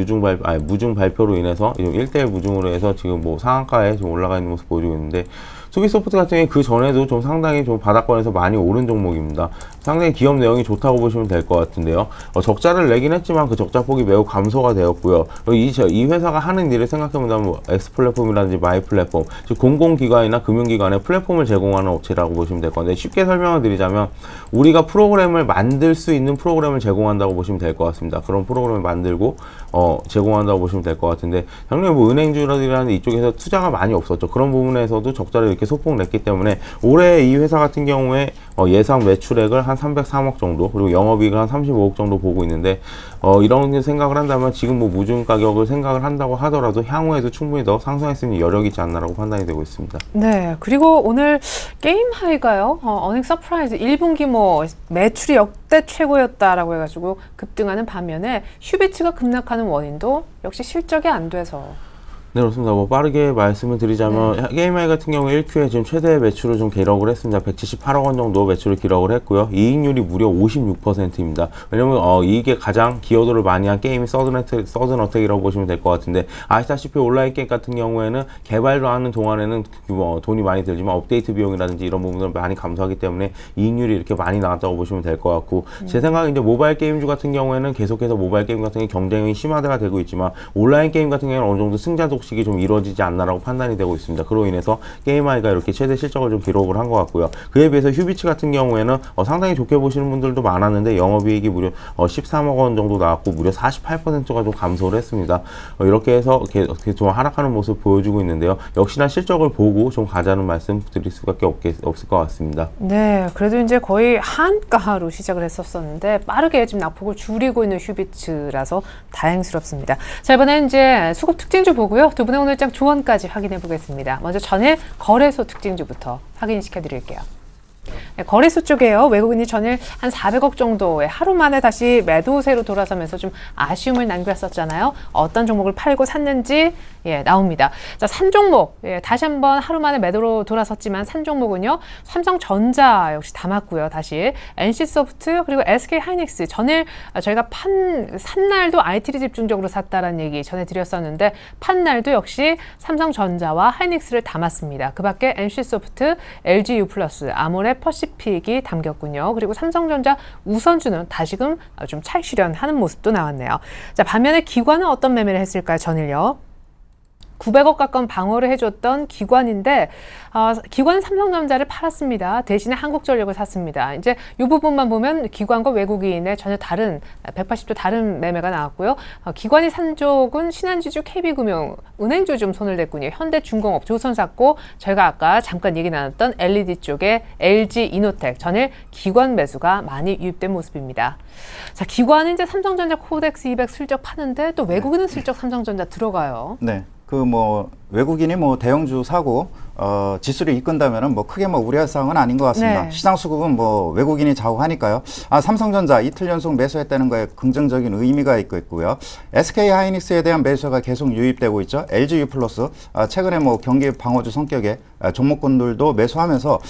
무중 발표로 인해서 1대1 무중으로 해서 지금 뭐 상한가에 지금 올라가 있는 모습 보여주고 있는데, 수비소프트 같은 경우에 그 전에도 좀 상당히 좀 바닥권에서 많이 오른 종목입니다. 상당히 기업 내용이 좋다고 보시면 될 것 같은데요. 적자를 내긴 했지만 그 적자폭이 매우 감소가 되었고요. 이 회사가 하는 일을 생각해본다면 뭐 X플랫폼이라든지 마이플랫폼, 즉 공공기관이나 금융기관에 플랫폼을 제공하는 업체라고 보시면 될 건데, 쉽게 설명을 드리자면 우리가 프로그램을 만들 수 있는 프로그램을 제공한다고 보시면 될 것 같습니다. 그런 프로그램을 만들고 제공한다고 보시면 될 것 같은데, 작년에 뭐 은행주라는 이쪽에서 투자가 많이 없었죠. 그런 부분에서도 적자를 이렇게 소폭 냈기 때문에 올해 이 회사 같은 경우에 예상 매출액을 한 303억 정도, 그리고 영업이익을 한 35억 정도 보고 있는데, 이런 생각을 한다면 지금 뭐 무중 가격을 생각을 한다고 하더라도 향후에도 충분히 더 상승할 수 있는 여력이 있지 않나라고 판단이 되고 있습니다. 네, 그리고 오늘 게임 하이가요. 어닝 서프라이즈 1분기 뭐 매출이 역대 최고였다라고 해가지고 급등하는 반면에 휴비츠가 급락하는 원인도 역시 실적이 안 돼서. 네, 그렇습니다. 뭐 빠르게 말씀을 드리자면 게임하이 같은 경우에 1Q에 지금 최대 매출을 좀 기록을 했습니다. 178억 원 정도 매출을 기록을 했고요. 이익률이 무려 56%입니다. 왜냐면 이게 가장 기여도를 많이 한 게임이 서든어택이라고 보시면 될 것 같은데, 아시다시피 온라인 게임 같은 경우에는 개발도 하는 동안에는 돈이 많이 들지만 업데이트 비용이라든지 이런 부분을 많이 감소하기 때문에 이익률이 이렇게 많이 나왔다고 보시면 될 것 같고, 제 생각에 이제 모바일 게임주 같은 경우에는 계속해서 모바일 게임 같은 경쟁이 심화가 되고 있지만, 온라인 게임 같은 경우에는 어느 정도 승자도 식이 좀 이루어지지 않나라고 판단이 되고 있습니다. 그로 인해서 게임하이가 이렇게 최대 실적을 좀 기록을 한 것 같고요. 그에 비해서 휴비츠 같은 경우에는 상당히 좋게 보시는 분들도 많았는데, 영업이익이 무려 13억 원 정도 나왔고 무려 48%가 좀 감소를 했습니다. 이렇게 해서 좀 하락하는 모습 보여주고 있는데요. 역시나 실적을 보고 좀 가자는 말씀 드릴 수밖에 없을 것 같습니다. 네, 그래도 이제 거의 한가로 시작을 했었는데 빠르게 지금 낙폭을 줄이고 있는 휴비츠라서 다행스럽습니다. 자, 이번엔 이제 수급 특징주 보고요. 두 분의 오늘장 조언까지 확인해 보겠습니다. 먼저 전일 거래소 특징주부터 확인시켜 드릴게요. 네, 거래소 쪽에요. 외국인이 전일 한 400억 정도의 하루 만에 다시 매도세로 돌아서면서 좀 아쉬움을 남겼었잖아요. 어떤 종목을 팔고 샀는지 나옵니다. 자, 산 종목 다시 한번 하루 만에 매도로 돌아섰지만 산 종목은요. 삼성전자 역시 담았고요. 다시 NC소프트 그리고 SK하이닉스, 전일 저희가 산 날도 IT를 집중적으로 샀다라는 얘기 전해드렸었는데, 판 날도 역시 삼성전자와 하이닉스를 담았습니다. 그 밖에 NC소프트, LGU+, 아모레, 퍼시픽이 담겼군요. 그리고 삼성전자 우선주는 다시금 좀 찰실현하는 모습도 나왔네요. 자, 반면에 기관은 어떤 매매를 했을까요? 전일요. 900억 가까운 방어를 해줬던 기관인데, 기관은 삼성전자를 팔았습니다. 대신에 한국전력을 샀습니다. 이제 이 부분만 보면 기관과 외국인의 전혀 다른 180도 다른 매매가 나왔고요. 기관이 산 쪽은 신한지주, KB금융, 은행주 좀 손을 댔군요. 현대중공업, 조선 샀고, 저희가 아까 잠깐 얘기 나눴던 LED 쪽에 LG이노텍, 전일 기관 매수가 많이 유입된 모습입니다. 자, 기관은 이제 삼성전자 코덱스 200 슬쩍 파는데 또 외국인은 슬쩍 삼성전자 들어가요. 네. 외국인이 대형주 사고 지수를 이끈다면은 크게 우려할 사항은 아닌 것 같습니다. 네. 시장 수급은 외국인이 좌우하니까요. 삼성전자 이틀 연속 매수했다는 거에 긍정적인 의미가 있고요. SK하이닉스에 대한 매수가 계속 유입되고 있죠. LGU+, 최근에 경기 방어주 성격의 종목군들도 매수하면서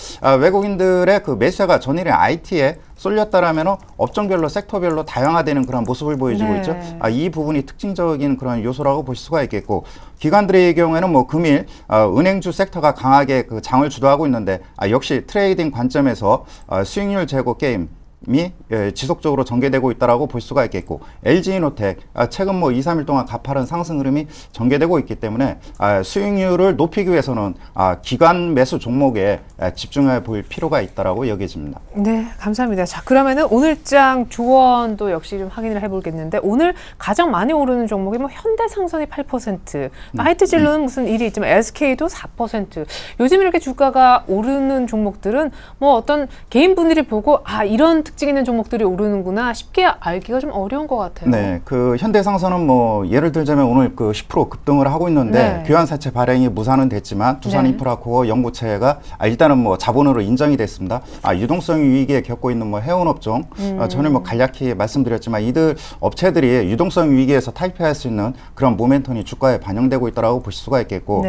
외국인들의 그 매수가 전일에 IT에 쏠렸다라면 업종별로 섹터별로 다양화되는 그런 모습을 보여주고 있죠. 이 부분이 특징적인 그런 요소라고 볼 수가 있겠고, 기관들의 경우에는 금일 은행주 섹터가 강하게 그 장을 주도하고 있는데, 역시 트레이딩 관점에서 수익률 제고 게임이 지속적으로 전개되고 있다라고 볼 수가 있겠고, LG이노텍 최근 2, 3일 동안 가파른 상승 흐름이 전개되고 있기 때문에 수익률을 높이기 위해서는 기관 매수 종목에 집중해 볼 필요가 있다라고 여겨집니다. 네, 감사합니다. 자, 그러면은 오늘장 조언도 역시 좀 확인을 해보겠는데, 오늘 가장 많이 오르는 종목이 현대상선이 8%, 하이트진로는 무슨 일이 있지만 SK도 4%. 요즘 이렇게 주가가 오르는 종목들은 어떤 개인분들이 보고 이런 특징 있는 종목들이 오르는구나 쉽게 알기가 좀 어려운 것 같아요. 네, 그 현대상선은 예를 들자면 오늘 10% 급등을 하고 있는데, 귀환사채 발행이 무산은 됐지만 두산인프라코어 연구체가 일단은 자본으로 인정이 됐습니다. 유동성 위기에 겪고 있는 해운업종, 전에 간략히 말씀드렸지만 이들 업체들이 유동성 위기에서 탈피할 수 있는 그런 모멘텀이 주가에 반영되고 있다고 볼 수가 있겠고,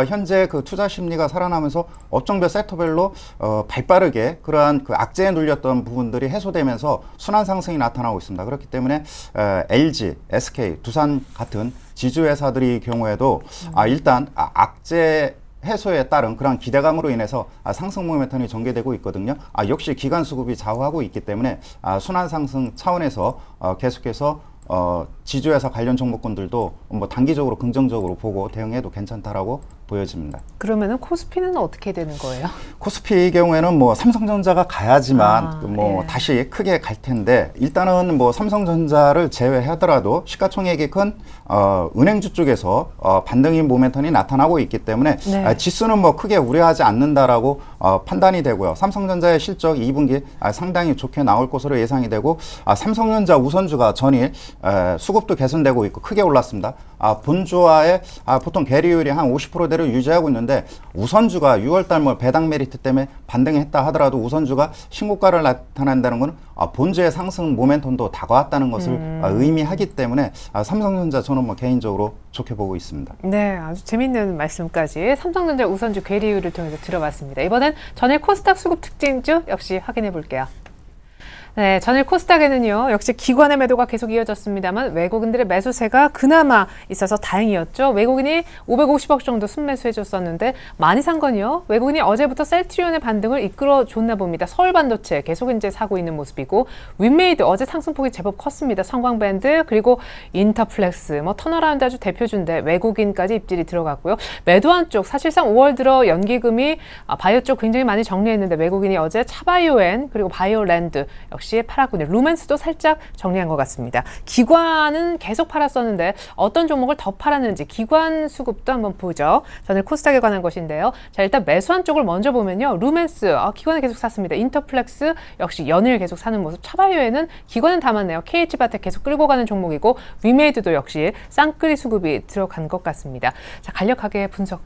현재 그 투자 심리가 살아나면서 업종별 섹터별로 발빠르게 그러한 그 악재에 눌렸던 부분들이 해소되면서 순환 상승이 나타나고 있습니다. 그렇기 때문에 LG, SK, 두산 같은 지주회사들의 경우에도 일단 악재 해소에 따른 그런 기대감으로 인해서 상승 모멘텀이 전개되고 있거든요. 역시 기관 수급이 좌우하고 있기 때문에 순환 상승 차원에서 계속해서 지주회사 관련 종목군들도 뭐 단기적으로 긍정적으로 보고 대응해도 괜찮다라고 보여집니다. 그러면은 코스피는 어떻게 되는 거예요? 코스피의 경우에는 뭐 삼성전자가 가야지만 뭐 다시 크게 갈 텐데, 일단은 뭐 삼성전자를 제외하더라도 시가총액이 큰 은행주 쪽에서 반등인 모멘텀이 나타나고 있기 때문에 지수는 뭐 크게 우려하지 않는다라고 판단이 되고요. 삼성전자의 실적 2분기 상당히 좋게 나올 것으로 예상이 되고, 삼성전자 우선주가 전일 수급도 개선되고 있고 크게 올랐습니다. 본주와의 보통 괴리율이 한 50%대로 유지하고 있는데, 우선주가 6월달 뭐 배당 메리트 때문에 반등했다 하더라도 우선주가 신고가를 나타낸다는 것은 본주의 상승 모멘텀도 다가왔다는 것을 의미하기 때문에 삼성전자 저는 뭐 개인적으로 좋게 보고 있습니다. 네, 아주 재밌는 말씀까지 삼성전자 우선주 괴리율을 통해서 들어봤습니다. 이번엔 전일 코스닥 수급 특징주 역시 확인해 볼게요. 네, 전일 코스닥에는요, 역시 기관의 매도가 계속 이어졌습니다만 외국인들의 매수세가 그나마 있어서 다행이었죠. 외국인이 550억 정도 순매수해줬었는데, 많이 산 건요, 외국인이 어제부터 셀트리온의 반등을 이끌어줬나 봅니다. 서울반도체 계속 이제 사고 있는 모습이고, 윈메이드 어제 상승폭이 제법 컸습니다. 성광밴드 그리고 인터플렉스, 뭐 턴어라운드 아주 대표주인데 외국인까지 입질이 들어갔고요. 매도한 쪽 사실상 5월 들어 연기금이 바이오 쪽 굉장히 많이 정리했는데, 외국인이 어제 차바이오엔 그리고 바이오랜드 역시 팔았군요. 루멘스도 살짝 정리한 것 같습니다. 기관은 계속 팔았었는데 어떤 종목을 더 팔았는지 기관 수급도 한번 보죠. 저는 코스닥에 관한 것인데요. 자, 일단 매수한 쪽을 먼저 보면요. 루멘스 기관은 계속 샀습니다. 인터플렉스 역시 연일 계속 사는 모습. 차바이오에는 기관은 담았네요. KH바텍 계속 끌고 가는 종목이고, 위메이드도 역시 쌍끌이 수급이 들어간 것 같습니다. 자, 간략하게 분석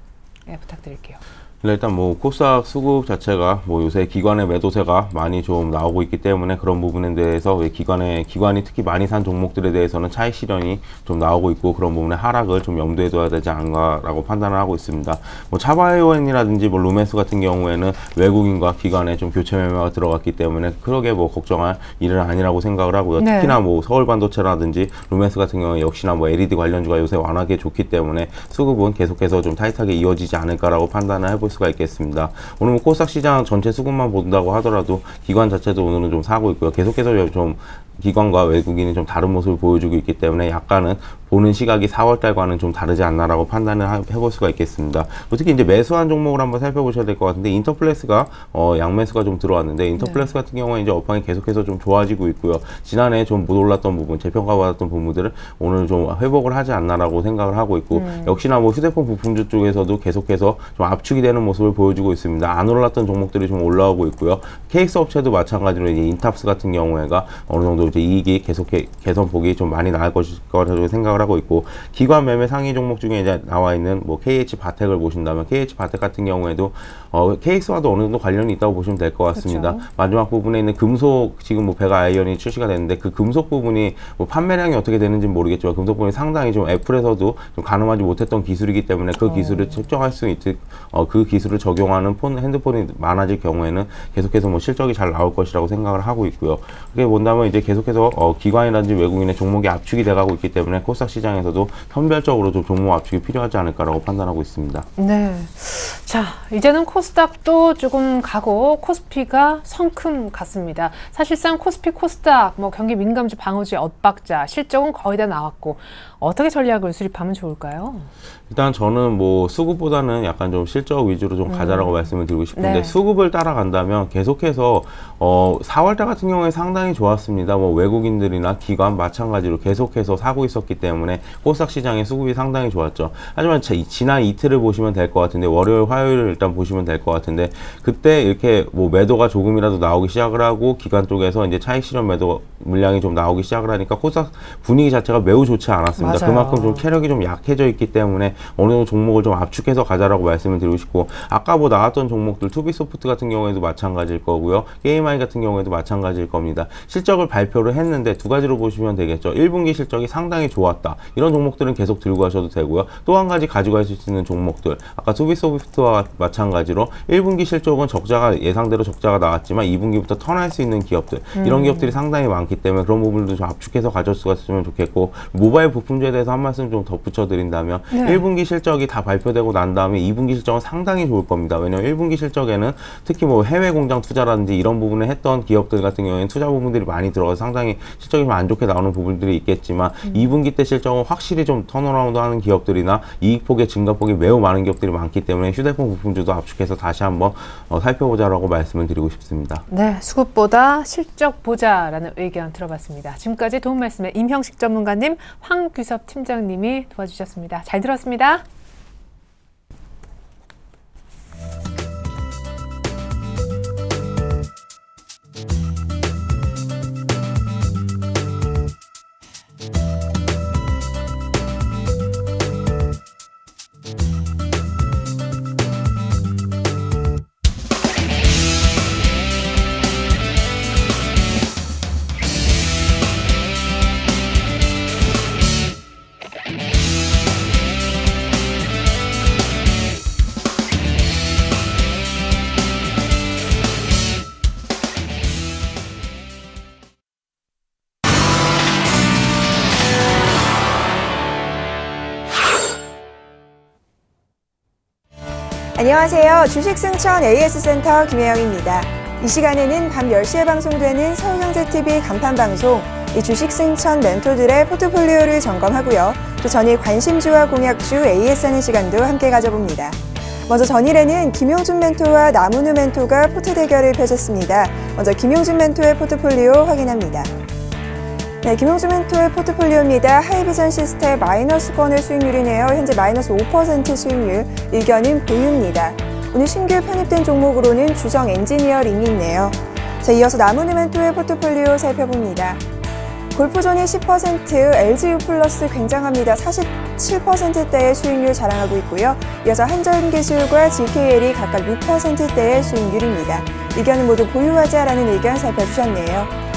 부탁드릴게요. 일단 뭐 코스닥 수급 자체가 뭐 요새 기관의 매도세가 많이 좀 나오고 있기 때문에 그런 부분에 대해서 기관이 특히 많이 산 종목들에 대해서는 차익 실현이 좀 나오고 있고, 그런 부분에 하락을 좀 염두에 둬야 되지 않나라고 판단을 하고 있습니다. 뭐 차바이오엔이라든지 뭐 루멘스 같은 경우에는 외국인과 기관에 좀 교체 매매가 들어갔기 때문에 크게 뭐 걱정할 일은 아니라고 생각을 하고요. 특히나 뭐 서울반도체라든지 루멘스 같은 경우에 역시나 뭐 LED 관련주가 요새 워낙에 좋기 때문에 수급은 계속해서 좀 타이트하게 이어지지 않을까라고 판단을 해볼 수가 있겠습니다. 오늘 뭐 코스닥 시장 전체 수급만 본다고 하더라도 기관 자체도 오늘은 좀 사고 있고요. 계속해서 좀 기관과 외국인이 좀 다른 모습을 보여주고 있기 때문에 약간은 보는 시각이 4월달과는 좀 다르지 않나라고 판단을 해볼 수가 있겠습니다. 특히 이제 매수한 종목을 한번 살펴보셔야 될 것 같은데, 인터플렉스가 양매수가 좀 들어왔는데, 인터플렉스 같은 경우에 이제 업황이 계속해서 좀 좋아지고 있고요. 지난해 좀 못 올랐던 부분, 재평가받았던 부분들을 오늘 좀 회복을 하지 않나라고 생각을 하고 있고, 역시나 뭐 휴대폰 부품주 쪽에서도 계속해서 좀 압축이 되는 모습을 보여주고 있습니다. 안 올랐던 종목들이 좀 올라오고 있고요. KX 업체도 마찬가지로 이제 인탑스 같은 경우에가 어느 정도 이제 이익이 계속 개선폭이 좀 많이 나을 것일 거라고 생각을 하고 있고, 기관 매매 상위 종목 중에 이제 나와 있는 뭐 KH바텍을 보신다면, KH바텍 같은 경우에도 KX와도 어느 정도 관련이 있다고 보시면 될 것 같습니다. 그렇죠. 마지막 부분에 있는 금속, 지금 뭐 베가 아이언이 출시가 됐는데, 그 금속 부분이 뭐 판매량이 어떻게 되는지는 모르겠지만 금속 부분이 상당히 좀 애플에서도 좀 가늠하지 못했던 기술이기 때문에 그 기술을 측정할 수 있듯 그 기술을 적용하는 핸드폰이 많아질 경우에는 계속해서 뭐 실적이 잘 나올 것이라고 생각을 하고 있고요. 그게 본다면 이제 계속해서 기관이라든지 외국인의 종목이 압축이 돼가고 있기 때문에 코스닥 시장에서도 선별적으로 좀 종목 압축이 필요하지 않을까라고 판단하고 있습니다. 네. 자, 이제는 코스닥도 조금 가고 코스피가 성큼 갔습니다. 사실상 코스피, 코스닥, 뭐 경기 민감주, 방어주의 엇박자, 실적은 거의 다 나왔고, 어떻게 전략을 수립하면 좋을까요? 일단 저는 뭐 수급보다는 약간 좀 실적 위주로 좀 가자라고 말씀을 드리고 싶은데, 수급을 따라간다면 계속해서 4월달 같은 경우에 상당히 좋았습니다. 뭐 외국인들이나 기관 마찬가지로 계속해서 사고 있었기 때문에 코스닥 시장의 수급이 상당히 좋았죠. 하지만 지난 이틀을 보시면 될 것 같은데, 월요일, 화요일을 일단 보시면 될 것 같은데, 그때 이렇게 뭐 매도가 조금이라도 나오기 시작을 하고 기관 쪽에서 이제 차익 실현 매도 물량이 좀 나오기 시작을 하니까 코스닥 분위기 자체가 매우 좋지 않았습니다. 맞아요. 그만큼 좀 체력이 좀 약해져 있기 때문에 어느 정도 종목을 좀 압축해서 가자라고 말씀을 드리고 싶고, 아까 뭐 나왔던 종목들 투비소프트 같은 경우에도 마찬가지일 거고요. 게임아이 같은 경우에도 마찬가지일 겁니다. 실적을 발표를 했는데 두 가지로 보시면 되겠죠. 1분기 실적이 상당히 좋았다. 이런 종목들은 계속 들고 가셔도 되고요. 또 한 가지 가지고 가실 수 있는 종목들. 아까 투비소프트와 마찬가지로 1분기 실적은 적자가 예상대로 적자가 나왔지만 2분기부터 턴할 수 있는 기업들. 이런 기업들이 상당히 많기 때문에 그런 부분도 좀 압축해서 가져갔으면 좋겠고 모바일 부품주에 대해서 한 말씀 좀 덧붙여 드린다면 1분기 실적이 다 발표되고 난 다음에 2분기 실적은 상당히 좋을 겁니다. 왜냐하면 1분기 실적에는 특히 뭐 해외 공장 투자라든지 이런 부분을 했던 기업들 같은 경우에는 투자 부분들이 많이 들어가서 상당히 실적이 좀 안 좋게 나오는 부분들이 있겠지만 2분기 때 실적은 확실히 좀 턴어라운드 하는 기업들이나 이익폭의 증가폭이 매우 많은 기업들이 많기 때문에 휴대폰 부품주도 압축해서 다시 한번 살펴보자라고 말씀을 드리고 싶습니다. 네, 수급보다 실적 보자라는 의견 들어봤습니다. 지금까지 도움 말씀에 임형식 전문가님, 황규섭 팀장님이 도와주셨습니다. 잘 들었습니다. 안녕하세요. 주식승천 AS센터 김혜영입니다. 이 시간에는 밤 10시에 방송되는 서울경제TV 간판방송 이 주식승천 멘토들의 포트폴리오를 점검하고요. 또 전일 관심주와 공약주 AS하는 시간도 함께 가져봅니다. 먼저 전일에는 김용준 멘토와 남은우 멘토가 포트 대결을 펼쳤습니다. 먼저 김용준 멘토의 포트폴리오 확인합니다. 네, 김용준 멘토의 포트폴리오입니다. 하이비전 시스템 마이너스권의 수익률이네요. 현재 마이너스 5% 수익률, 의견은 보유입니다. 오늘 신규 편입된 종목으로는 주성 엔지니어링이 있네요. 자, 이어서 남은우 멘토의 포트폴리오 살펴봅니다. 골프존이 10%, LGU 플러스 굉장합니다. 47%대의 수익률 자랑하고 있고요. 이어서 한전기술과 GKL이 각각 6%대의 수익률입니다. 의견은 모두 보유하자라는 의견 살펴주셨네요.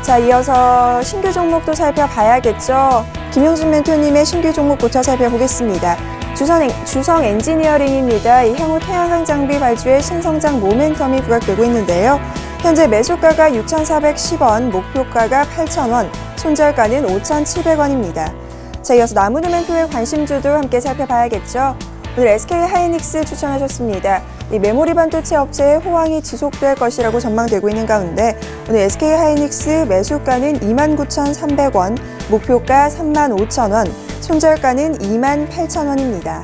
자, 이어서 신규 종목도 살펴봐야겠죠. 김용준 멘토님의 신규 종목부터 살펴보겠습니다. 주성 엔지니어링입니다. 이 향후 태양광 장비 발주의 신성장 모멘텀이 부각되고 있는데요. 현재 매수가가 6,410원, 목표가가 8,000원, 손절가는 5,700원입니다. 자, 이어서 남은우 멘토의 관심주도 함께 살펴봐야겠죠. 오늘 SK하이닉스 추천하셨습니다. 이 메모리 반도체 업체의 호황이 지속될 것이라고 전망되고 있는 가운데 오늘 SK하이닉스 매수가는 29,300원, 목표가 35,000원, 손절가는 28,000원입니다.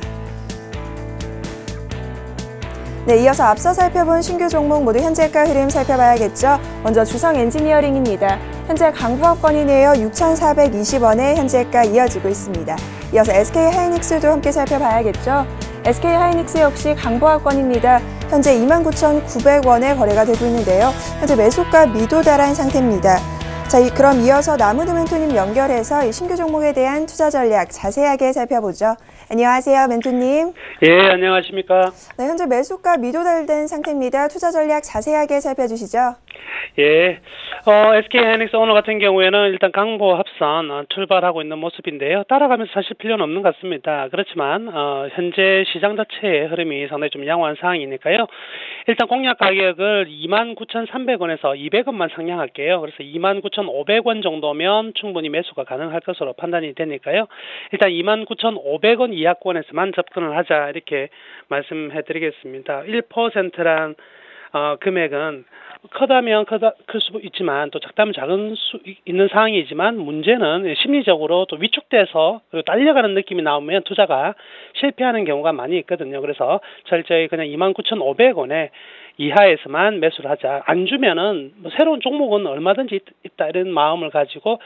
네, 이어서 앞서 살펴본 신규 종목 모두 현재가 흐름 살펴봐야겠죠. 먼저 주성 엔지니어링입니다. 현재 강부합권이네요. 6,420원에 현재가 이어지고 있습니다. 이어서 SK하이닉스도 함께 살펴봐야겠죠. SK하이닉스 역시 강보합권입니다. 현재 29,900원에 거래가 되고 있는데요. 현재 매수가 미도달한 상태입니다. 자, 그럼 이어서 남은우 멘토님 연결해서 이 신규 종목에 대한 투자 전략 자세하게 살펴보죠. 안녕하세요, 멘토님. 예, 안녕하십니까. 네, 현재 매수가 미도달된 상태입니다. 투자 전략 자세하게 살펴주시죠. 예, SK하이닉스 오늘 같은 경우에는 일단 강보 합선 출발하고 있는 모습인데요. 따라가면서 사실 필요는 없는 것 같습니다. 그렇지만 현재 시장 자체의 흐름이 상당히 좀 양호한 상황이니까요. 일단 공략 가격을 29,300원에서 200원만 상향할게요. 그래서 29,500원 정도면 충분히 매수가 가능할 것으로 판단이 되니까요. 일단 29,500원 이하권에서만 접근을 하자 이렇게 말씀해드리겠습니다. 1%란 금액은 크다면 클 수 있지만 또 작다면 작은 수 있는 상황이지만 문제는 심리적으로 또 위축돼서 딸려가는 느낌이 나오면 투자가 실패하는 경우가 많이 있거든요. 그래서 철저히 그냥 29,500원에 이하에서만 매수를 하자. 안 주면은 뭐 새로운 종목은 얼마든지 있다 이런 마음을 가지고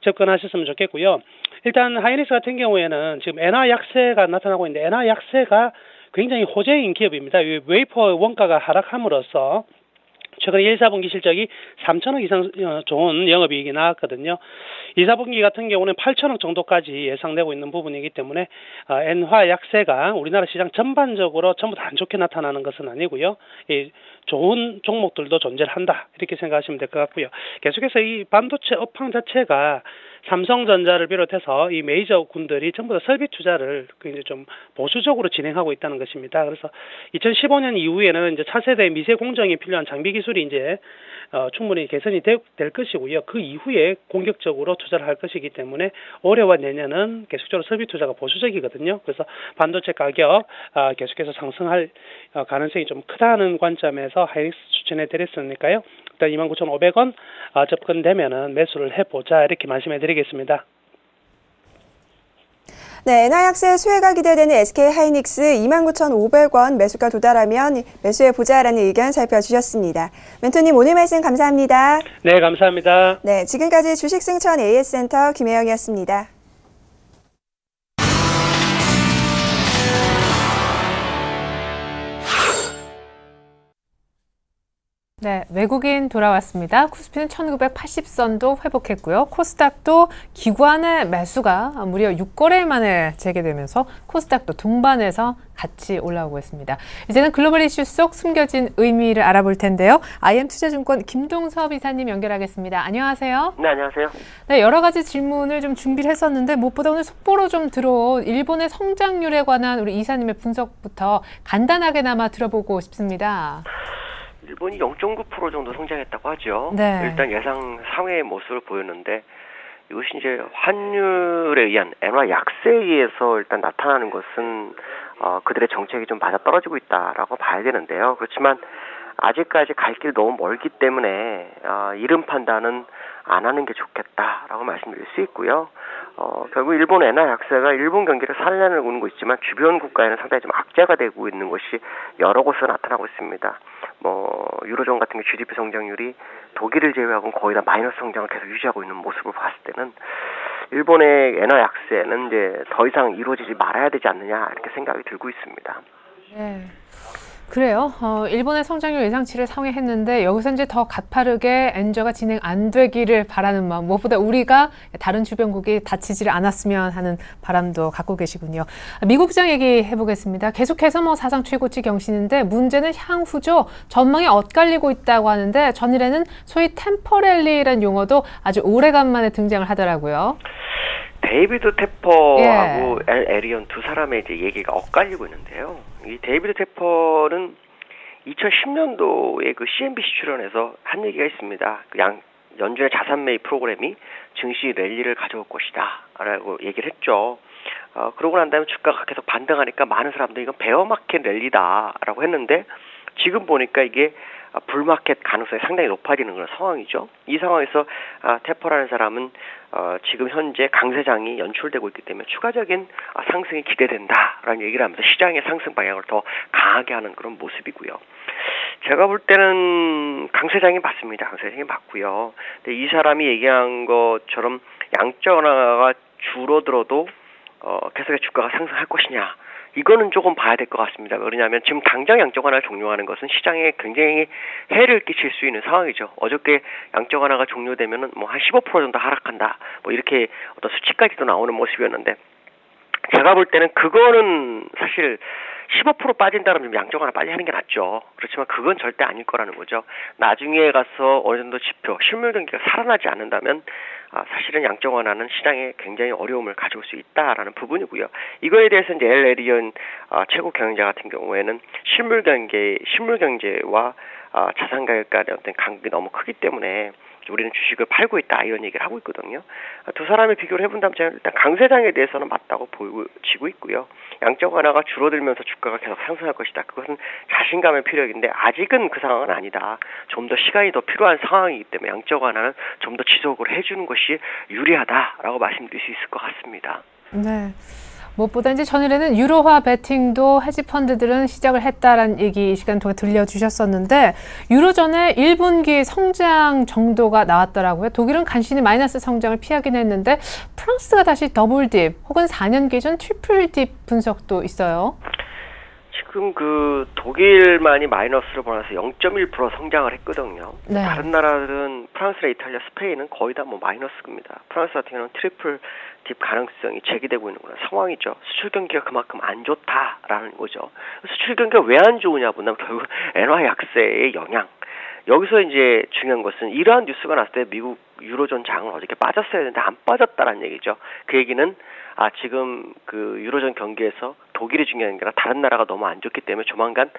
접근하셨으면 좋겠고요. 일단 하이닉스 같은 경우에는 지금 엔화 약세가 나타나고 있는데 엔화 약세가 굉장히 호재인 기업입니다. 웨이퍼 원가가 하락함으로써 최근 1, 4분기 실적이 3천억 이상 좋은 영업이익이 나왔거든요. 2, 4분기 같은 경우는 8천억 정도까지 예상되고 있는 부분이기 때문에 엔화 약세가 우리나라 시장 전반적으로 전부 다 안 좋게 나타나는 것은 아니고요. 이 좋은 종목들도 존재를 한다 이렇게 생각하시면 될 것 같고요. 계속해서 이 반도체 업황 자체가 삼성전자를 비롯해서 이 메이저 군들이 전부 다 설비 투자를 굉장히 좀 보수적으로 진행하고 있다는 것입니다. 그래서 2015년 이후에는 이제 차세대 미세 공정이 필요한 장비 기술이 이제 충분히 개선이 될 것이고요. 그 이후에 공격적으로 투자를 할 것이기 때문에 올해와 내년은 계속적으로 설비 투자가 보수적이거든요. 그래서 반도체 가격 계속해서 상승할 가능성이 좀 크다는 관점에서 하이닉스 추천해 드렸으니까요. 일단 29,500원 접근되면은 매수를 해보자 이렇게 말씀해 드리겠습니다. 네, 엔화 약세 수혜가 기대되는 SK하이닉스 29,500원 매수가 도달하면 매수해보자라는 의견 살펴주셨습니다. 멘토님 오늘 말씀 감사합니다. 네, 감사합니다. 네, 지금까지 주식승천 AS센터 김혜영이었습니다. 네, 외국인 돌아왔습니다. 코스피는 1980선도 회복했고요. 코스닥도 기관의 매수가 무려 6거래일 만에 재개되면서 코스닥도 동반해서 같이 올라오고 있습니다. 이제는 글로벌 이슈 속 숨겨진 의미를 알아볼 텐데요. IM투자증권 김동섭 이사님 연결하겠습니다. 안녕하세요. 네, 안녕하세요. 네, 여러 가지 질문을 좀 준비를 했었는데 무엇보다 오늘 속보로 좀 들어온 일본의 성장률에 관한 우리 이사님의 분석부터 간단하게나마 들어보고 싶습니다. 일본이 0.9% 정도 성장했다고 하죠. 네. 일단 예상 상회의 모습을 보였는데 이것이 이제 환율에 의한 엔화 약세에 의해서 일단 나타나는 것은 그들의 정책이 좀 맞아떨어지고 있다라고 봐야 되는데요. 그렇지만 아직까지 갈 길 너무 멀기 때문에 이른 판단은 안 하는 게 좋겠다라고 말씀드릴 수 있고요. 결국 일본 엔화 약세가 일본 경기를 살려내고 있지만 주변 국가에는 상당히 좀 악재가 되고 있는 것이 여러 곳에서 나타나고 있습니다. 유로존 같은 게 GDP 성장률이 독일을 제외하고는 거의 다 마이너스 성장을 계속 유지하고 있는 모습을 봤을 때는 일본의 엔화 약세는 이제 더 이상 이루어지지 말아야 되지 않느냐 이렇게 생각이 들고 있습니다. 네. 그래요. 일본의 성장률 예상치를 상회했는데 여기서 이제 더 가파르게 엔저가 진행 안 되기를 바라는 마음, 무엇보다 우리가 다른 주변국이 다치지를 않았으면 하는 바람도 갖고 계시군요. 미국장 얘기해 보겠습니다. 계속해서 사상 최고치 경신인데 문제는 향후죠. 전망이 엇갈리고 있다고 하는데 전일에는 소위 템퍼랠리라는 용어도 아주 오래간만에 등장을 하더라고요. 데이비드 테퍼하고 엘 에리언 두 사람의 이제 얘기가 엇갈리고 있는데요. 이 데이비드 테퍼는 2010년도에 그 CNBC 출연해서 한 얘기가 있습니다. 연준의 자산 매입 프로그램이 증시 랠리를 가져올 것이다라고 얘기를 했죠. 그러고 난 다음에 주가가 계속 반등하니까 많은 사람들이 이건 베어마켓 랠리다라고 했는데 지금 보니까 이게 불마켓 가능성이 상당히 높아지는 그런 상황이죠. 이 상황에서 테퍼라는 사람은 지금 현재 강세장이 연출되고 있기 때문에 추가적인 상승이 기대된다라는 얘기를 하면서 시장의 상승 방향을 더 강하게 하는 그런 모습이고요. 제가 볼 때는 강세장이 맞습니다. 강세장이 맞고요. 근데 이 사람이 얘기한 것처럼 양적 완화가 줄어들어도 계속해서 주가가 상승할 것이냐. 이거는 조금 봐야 될 것 같습니다. 왜냐하면 지금 당장 양적 완화를 종료하는 것은 시장에 굉장히 해를 끼칠 수 있는 상황이죠. 어저께 양적 완화가 종료되면은 한 15% 정도 하락한다. 이렇게 어떤 수치까지도 나오는 모습이었는데 제가 볼 때는 그거는 사실 15% 빠진다면 좀 양적 완화 빨리 하는 게 낫죠. 그렇지만 그건 절대 아닐 거라는 거죠. 나중에 가서 어느 정도 지표, 실물 경기가 살아나지 않는다면 사실은 양적 완화는 시장에 굉장히 어려움을 가져올 수 있다라는 부분이고요. 이거에 대해서 이제 엘 에리언 최고 경영자 같은 경우에는 실물 경제와 자산 가격 간의 어떤 간극이 너무 크기 때문에 우리는 주식을 팔고 있다 이런 얘기를 하고 있거든요. 두 사람의 비교를 해본다면 저는 일단 강세장에 대해서는 맞다고 보여지고 있고요. 양적 완화가 줄어들면서 주가가 계속 상승할 것이다. 그것은 자신감의 필요인데 아직은 그 상황은 아니다. 좀 더 시간이 더 필요한 상황이기 때문에 양적 완화는 좀 더 지속을 해주는 것이 유리하다라고 말씀드릴 수 있을 것 같습니다. 네. 무엇보다 이제 전일에는 유로화 베팅도 헤지 펀드들은 시작을 했다라는 얘기 이 시간 동안 들려주셨었는데 유로존의 1분기 성장 정도가 나왔더라고요. 독일은 간신히 마이너스 성장을 피하긴 했는데 프랑스가 다시 더블 딥 혹은 4년 기준 트리플 딥 분석도 있어요. 지금 그 독일만이 마이너스를 보면서 0.1% 성장을 했거든요. 네. 다른 나라들은 프랑스나 이탈리아, 스페인은 거의 다 뭐 마이너스입니다. 프랑스 같은 경우는 트리플 딥 가능성이 제기되고 있는 그런 상황이죠. 수출 경기가 그만큼 안 좋다라는 거죠. 수출 경기가 왜 안 좋으냐 본다면 결국 엔화 약세의 영향. 여기서 이제 중요한 것은 이러한 뉴스가 났을 때 미국 유로존 장은 어저께 빠졌어야 되는데 안 빠졌다라는 얘기죠. 그 얘기는 지금 그 유로존 경기에서 독일이 중요한 게 아니라 다른 나라가 너무 안 좋기 때문에 조만간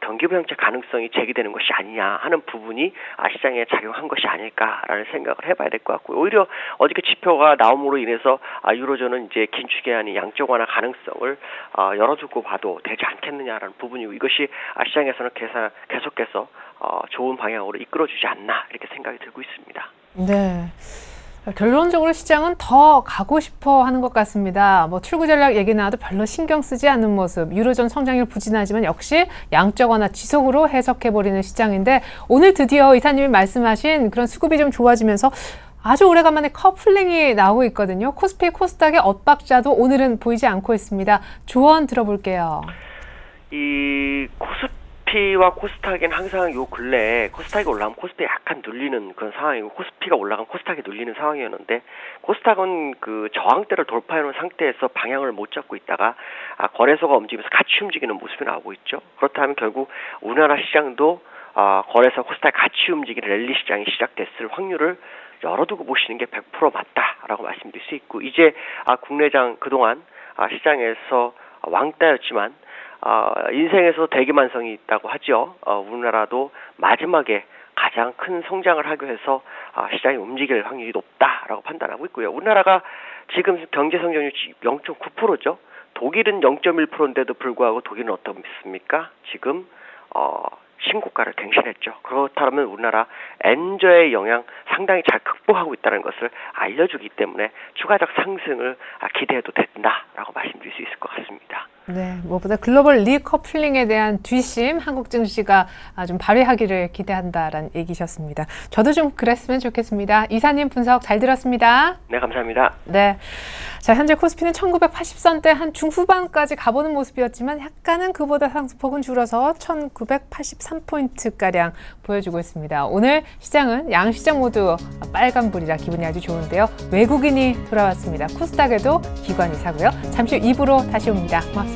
경기 부양책 가능성이 제기되는 것이 아니냐 하는 부분이 시장에 작용한 것이 아닐까라는 생각을 해봐야 될 것 같고요. 오히려 어저께 지표가 나옴으로 인해서 유로존은 이제 긴축이 아닌 양적 완화 가능성을 열어두고 봐도 되지 않겠느냐라는 부분이고 이것이 시장에서는 계속해서 좋은 방향으로 이끌어주지 않나 이렇게 생각이 들고 있습니다. 네. 결론적으로 시장은 더 가고 싶어 하는 것 같습니다. 뭐 출구 전략 얘기 나와도 별로 신경 쓰지 않는 모습, 유로존 성장률 부진하지만 역시 양적 완화 지속으로 해석해버리는 시장인데 오늘 드디어 이사님이 말씀하신 그런 수급이 좀 좋아지면서 아주 오래간만에 커플링이 나오고 있거든요. 코스피, 코스닥의 엇박자도 오늘은 보이지 않고 있습니다. 조언 들어볼게요. 이 코스피와 코스닥은 항상 요 근래에 코스닥이 올라가면 코스피에 약간 눌리는 그런 상황이고 코스피가 올라가면 코스닥이 눌리는 상황이었는데 코스닥은 그 저항대를 돌파해놓은 상태에서 방향을 못 잡고 있다가 거래소가 움직이면서 같이 움직이는 모습이 나오고 있죠. 그렇다면 결국 우리나라 시장도 거래소 코스닥이 같이 움직이는 랠리 시장이 시작됐을 확률을 열어두고 보시는 게 100% 맞다라고 말씀드릴 수 있고 이제 국내장 그동안 시장에서 왕따였지만 인생에서 대기만성이 있다고 하죠. 우리나라도 마지막에 가장 큰 성장을 하기 위해서 시장이 움직일 확률이 높다라고 판단하고 있고요. 우리나라가 지금 경제 성장률 0.9%죠. 독일은 0.1%인데도 불구하고 독일은 어떻습니까? 지금 신고가를 갱신했죠. 그렇다면 우리나라 엔저의 영향 상당히 잘 극복하고 있다는 것을 알려주기 때문에 추가적 상승을 기대해도 된다라고 말씀드릴 수 있을 것 같습니다. 네, 무엇보다 글로벌 리커플링에 대한 뒷심 한국 증시가 좀 발휘하기를 기대한다라는 얘기셨습니다. 저도 좀 그랬으면 좋겠습니다. 이사님 분석 잘 들었습니다. 네, 감사합니다. 네, 자 현재 코스피는 1980선대 한 중후반까지 가보는 모습이었지만 약간은 그보다 상승폭은 줄어서 1983포인트가량 보여주고 있습니다. 오늘 시장은 양시장 모두 빨간불이라 기분이 아주 좋은데요. 외국인이 돌아왔습니다. 코스닥에도 기관이 사고요. 잠시 후 2부로 다시 옵니다. 고맙습니다.